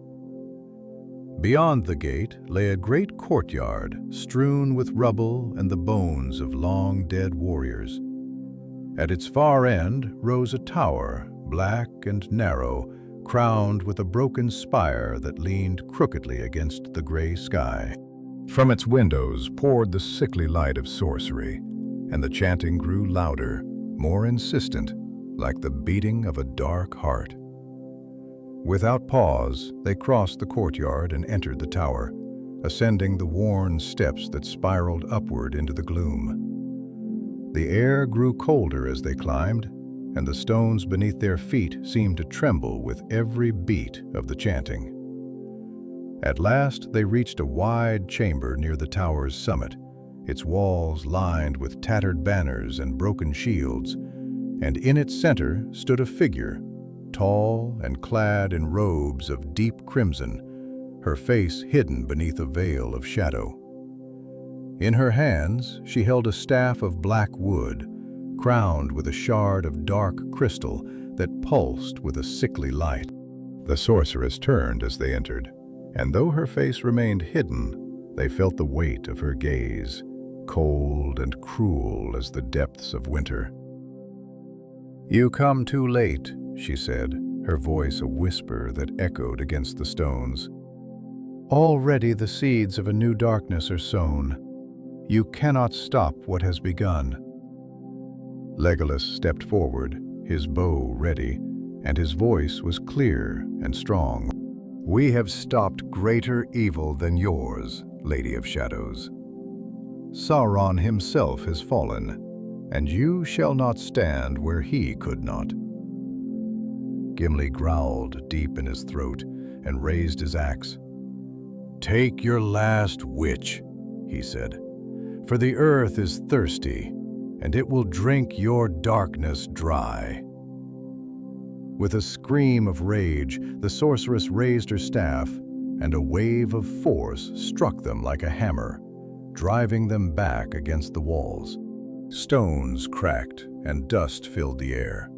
Beyond the gate lay a great courtyard strewn with rubble and the bones of long-dead warriors. At its far end rose a tower, black and narrow, crowned with a broken spire that leaned crookedly against the gray sky. From its windows poured the sickly light of sorcery, and the chanting grew louder, more insistent, like the beating of a dark heart. Without pause, they crossed the courtyard and entered the tower, ascending the worn steps that spiraled upward into the gloom. The air grew colder as they climbed, and the stones beneath their feet seemed to tremble with every beat of the chanting. At last they reached a wide chamber near the tower's summit, its walls lined with tattered banners and broken shields, and in its center stood a figure, tall and clad in robes of deep crimson, her face hidden beneath a veil of shadow. In her hands she held a staff of black wood, crowned with a shard of dark crystal that pulsed with a sickly light. The sorceress turned as they entered, and though her face remained hidden, they felt the weight of her gaze, cold and cruel as the depths of winter. "You come too late," she said, her voice a whisper that echoed against the stones. "Already the seeds of a new darkness are sown. You cannot stop what has begun." Legolas stepped forward, his bow ready, and his voice was clear and strong. "We have stopped greater evil than yours, Lady of Shadows. Sauron himself has fallen, and you shall not stand where he could not." Gimli growled deep in his throat and raised his axe. "Take your last witch," he said, "for the earth is thirsty, and it will drink your darkness dry." With a scream of rage, the sorceress raised her staff, and a wave of force struck them like a hammer, driving them back against the walls. Stones cracked and dust filled the air,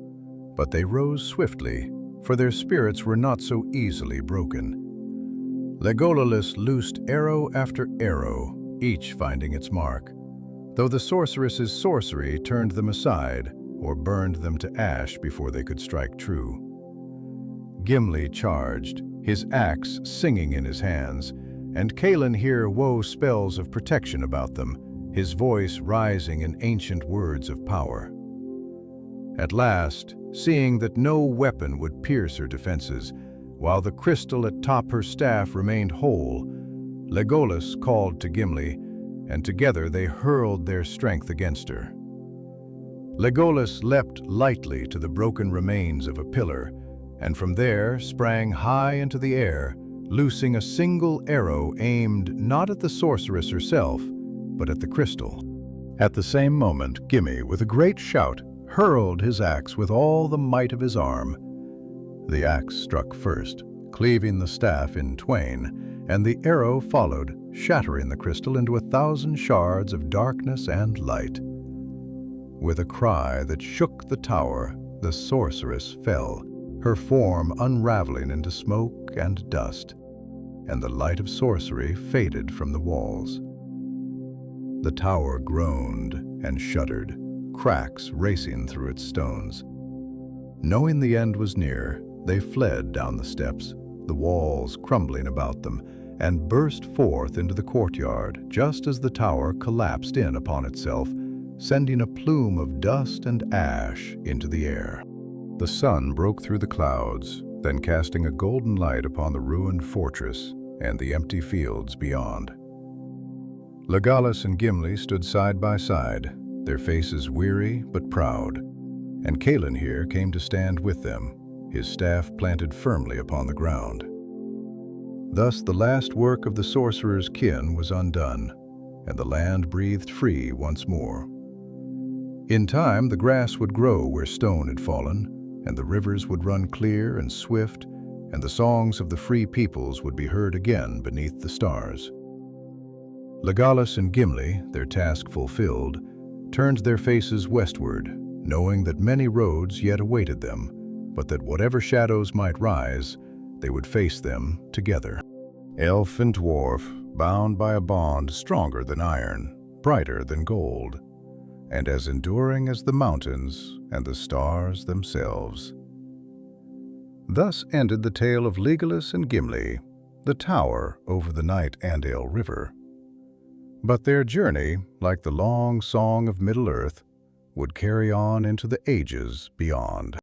but they rose swiftly, for their spirits were not so easily broken. Legolas loosed arrow after arrow, each finding its mark, though the sorceress's sorcery turned them aside or burned them to ash before they could strike true. Gimli charged, his axe singing in his hands, and Calenhir wove spells of protection about them, his voice rising in ancient words of power. At last, seeing that no weapon would pierce her defenses, while the crystal atop her staff remained whole, Legolas called to Gimli, and together they hurled their strength against her. Legolas leapt lightly to the broken remains of a pillar, and from there sprang high into the air, loosing a single arrow aimed not at the sorceress herself, but at the crystal. At the same moment, Gimli, with a great shout, hurled his axe with all the might of his arm. The axe struck first, cleaving the staff in twain, and the arrow followed, shattering the crystal into 1,000 shards of darkness and light. With a cry that shook the tower, the sorceress fell, her form unraveling into smoke and dust, and the light of sorcery faded from the walls. The tower groaned and shuddered, cracks racing through its stones. Knowing the end was near, they fled down the steps, the walls crumbling about them, and burst forth into the courtyard just as the tower collapsed in upon itself, sending a plume of dust and ash into the air. The sun broke through the clouds, then casting a golden light upon the ruined fortress and the empty fields beyond. Legolas and Gimli stood side by side, their faces weary but proud, and Calenhir came to stand with them, his staff planted firmly upon the ground. Thus the last work of the sorcerer's kin was undone, and the land breathed free once more. In time the grass would grow where stone had fallen, and the rivers would run clear and swift, and the songs of the free peoples would be heard again beneath the stars. Legolas and Gimli, their task fulfilled, turned their faces westward, knowing that many roads yet awaited them, but that whatever shadows might rise, they would face them together. Elf and dwarf, bound by a bond stronger than iron, brighter than gold, and as enduring as the mountains and the stars themselves. Thus ended the tale of Legolas and Gimli, the tower over the Nightingale River. But their journey, like the long song of Middle-earth, would carry on into the ages beyond.